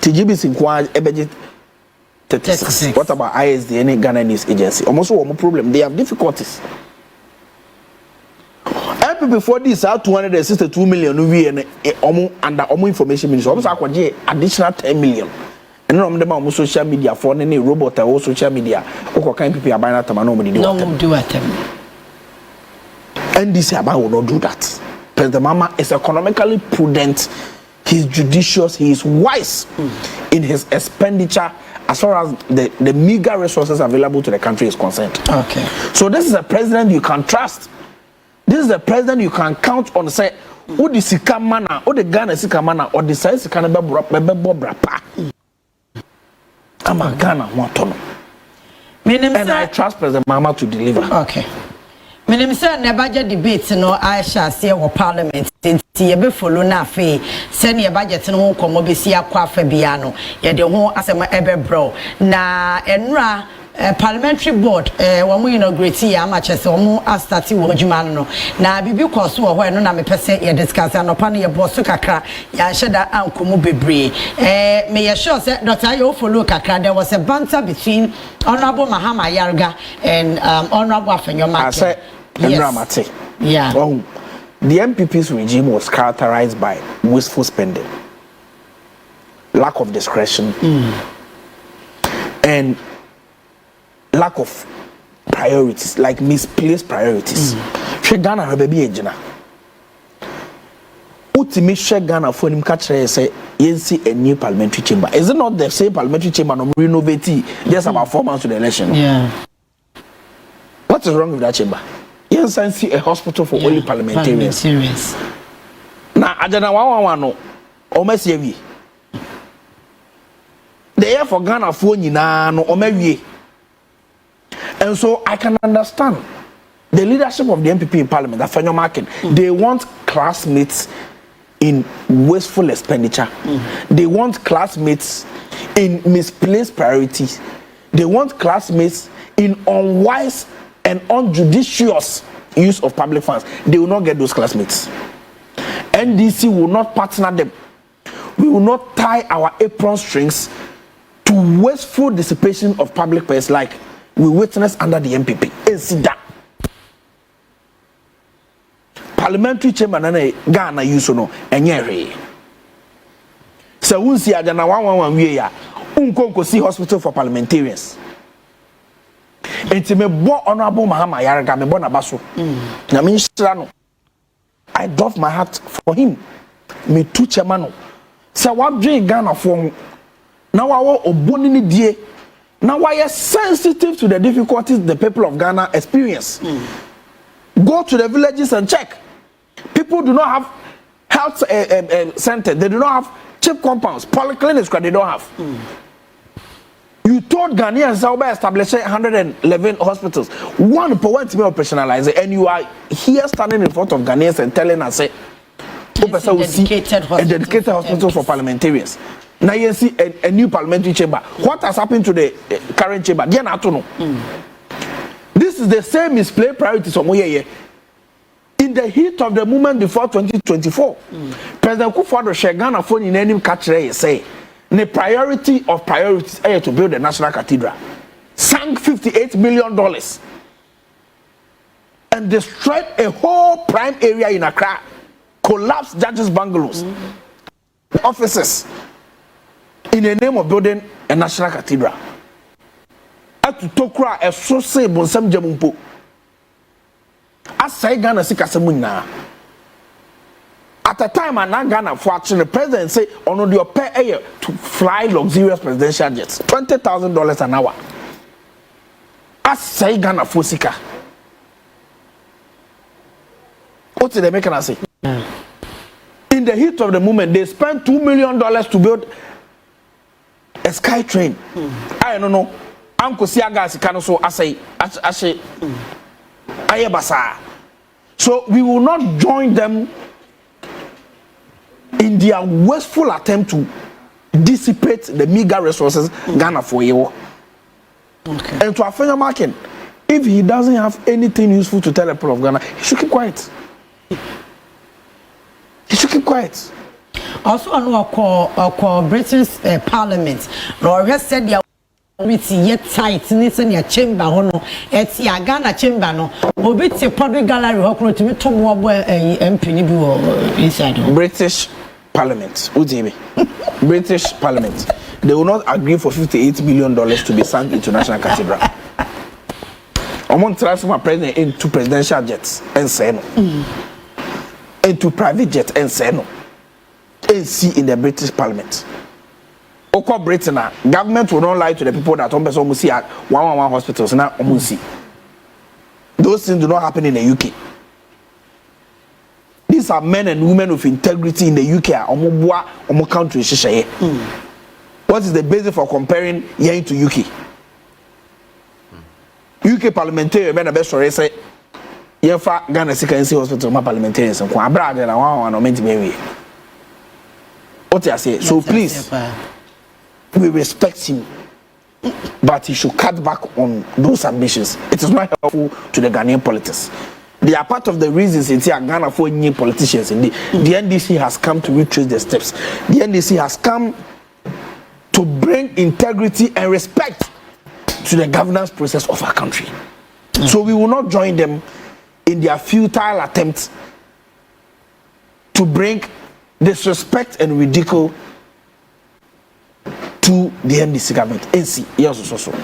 TGBC kwa budget 36. What about ISD any Ghana News Agency? Almost one problem. They have difficulties. Before this 262 million we and under Information Ministry almost acquire additional 10 million. And no them social media for any robot or social media or kind people are buying at no do at them. And this about will not do that. President Mama is economically prudent, he's judicious, he is wise in his expenditure as far as the meager resources available to the country is concerned. Okay. So this is a president you can trust. This is the president you can count on. Say, who the Sika mana, or the Ghana Sika mana, or the size Sika brapa. I'm a Ghana one. And I trust President Mama to deliver. Okay. Menim say na budget debate no I shall say wo parliament tinti e be follow na fe say na budget no ho komo be si akwa fa bia no ye de ho asema e be bro na enra Parliamentary board wo mu inaugurate ya ma chese wo mu start wo adwuma no na bibi course wo ho no na me pese ye discuss anopa no ye boss kakra ya sheda ankomo bebre me ye sure say Dr. Ayo follow kakra there was a banter between Honorable Mahama Yarga and Honorable Afenyoma. Yes. Yeah. Well, the MPP's regime was characterized by wasteful spending, lack of discretion, and lack of priorities, like misplaced priorities. Ghana baby ejina. Ultimate share Ghana for him catch say see a new parliamentary chamber. Is it not the same parliamentary chamber no renovate just about 4 months to the election? Yeah. What is wrong with that chamber? Yes, I see a hospital for only parliamentarians. Now, I don't know no. Almost heavy. They are for Ghana for no omewie. And so I can understand the leadership of the MPP in Parliament, that Fenyo Market, they want classmates in wasteful expenditure. They want classmates in misplaced priorities. They want classmates in unwise and unjudicious use of public funds. They will not get those classmates. NDC will not partner them. We will not tie our apron strings to wasteful dissipation of public purse like we witnessed under the MPP. that parliamentary chamber na Ghana use no enye so we see adana 111 we ya unko see hospital for parliamentarians. Enti me bo Honorable Mahama Yarga me bo na baso na me nshira no I drop my heart for him me two chairman no say what dream Ghana for na wa oboni ni die Now, why are sensitive to the difficulties the people of Ghana experience? Go to the villages and check. People do not have health centers. They do not have cheap compounds, polyclinics. They don't have. You told Ghanaians that we establish 111 hospitals. One per one to be operationalized, and you are here standing in front of Ghanaians and telling us, "Say, dedicated hospital for parliamentarians." Now you see a new parliamentary chamber. What has happened to the current chamber? This is the same misplay priorities of Moyeye. In the heat of the movement before 2024, President Kufuor shared Ghana phone in any catcher say. The priority of priorities is to build the National Cathedral. Sank $58 million and destroyed a whole prime area in Accra. Collapsed judges' bungalows, offices, in the name of building a National Cathedral. At Tokra, a source bonsam jamumpo. As say Ghana sikasamuna. At a time, and Ghana for action, the president say, on your pay air to fly luxurious presidential jets, $20,000 an hour. As say Ghana for Sika. What did they make us say? In the heat of the movement, they spent $2 million to build a sky train. I don't know. Uncle Siaga Sikano, I say, Ayabasa. So we will not join them in their wasteful attempt to dissipate the meager resources Ghana for you. Okay. And to Afenya Markin, if he doesn't have anything useful to tell the people of Ghana, he should keep quiet. He should keep quiet. Also, I know our British Parliament, Laura said they are yet tight in your chamber, it's your Ghana chamber, no, or bits a public gallery, or to me, Tom Wobber and inside British Parliament, Uzibi. British Parliament. They will not agree for $58 million to be sunk into National Cathedral. I want to transfer my president into presidential jets and say no. Into private jets and say no. And see in the British Parliament. Oko Britain, government will not lie to the people that almost see at 111 hospitals now. Those things do not happen in the UK. These are men and women of integrity in the UK. Omo country. What is the basis for comparing here to UK? UK parliamentarian men are best for say, "Yefa Ghana Security Hospital, my parliamentarians and Kwabra and one meant to be." What I say? So please, we respect him, but he should cut back on those ambitions. It is not helpful to the Ghanaian politics. They are part of the reasons in Ghana for new politicians. The NDC has come to retrace the steps. The NDC has come to bring integrity and respect to the governance process of our country. So we will not join them in their futile attempts to bring disrespect and ridicule to the NDC government. NC, yes, also.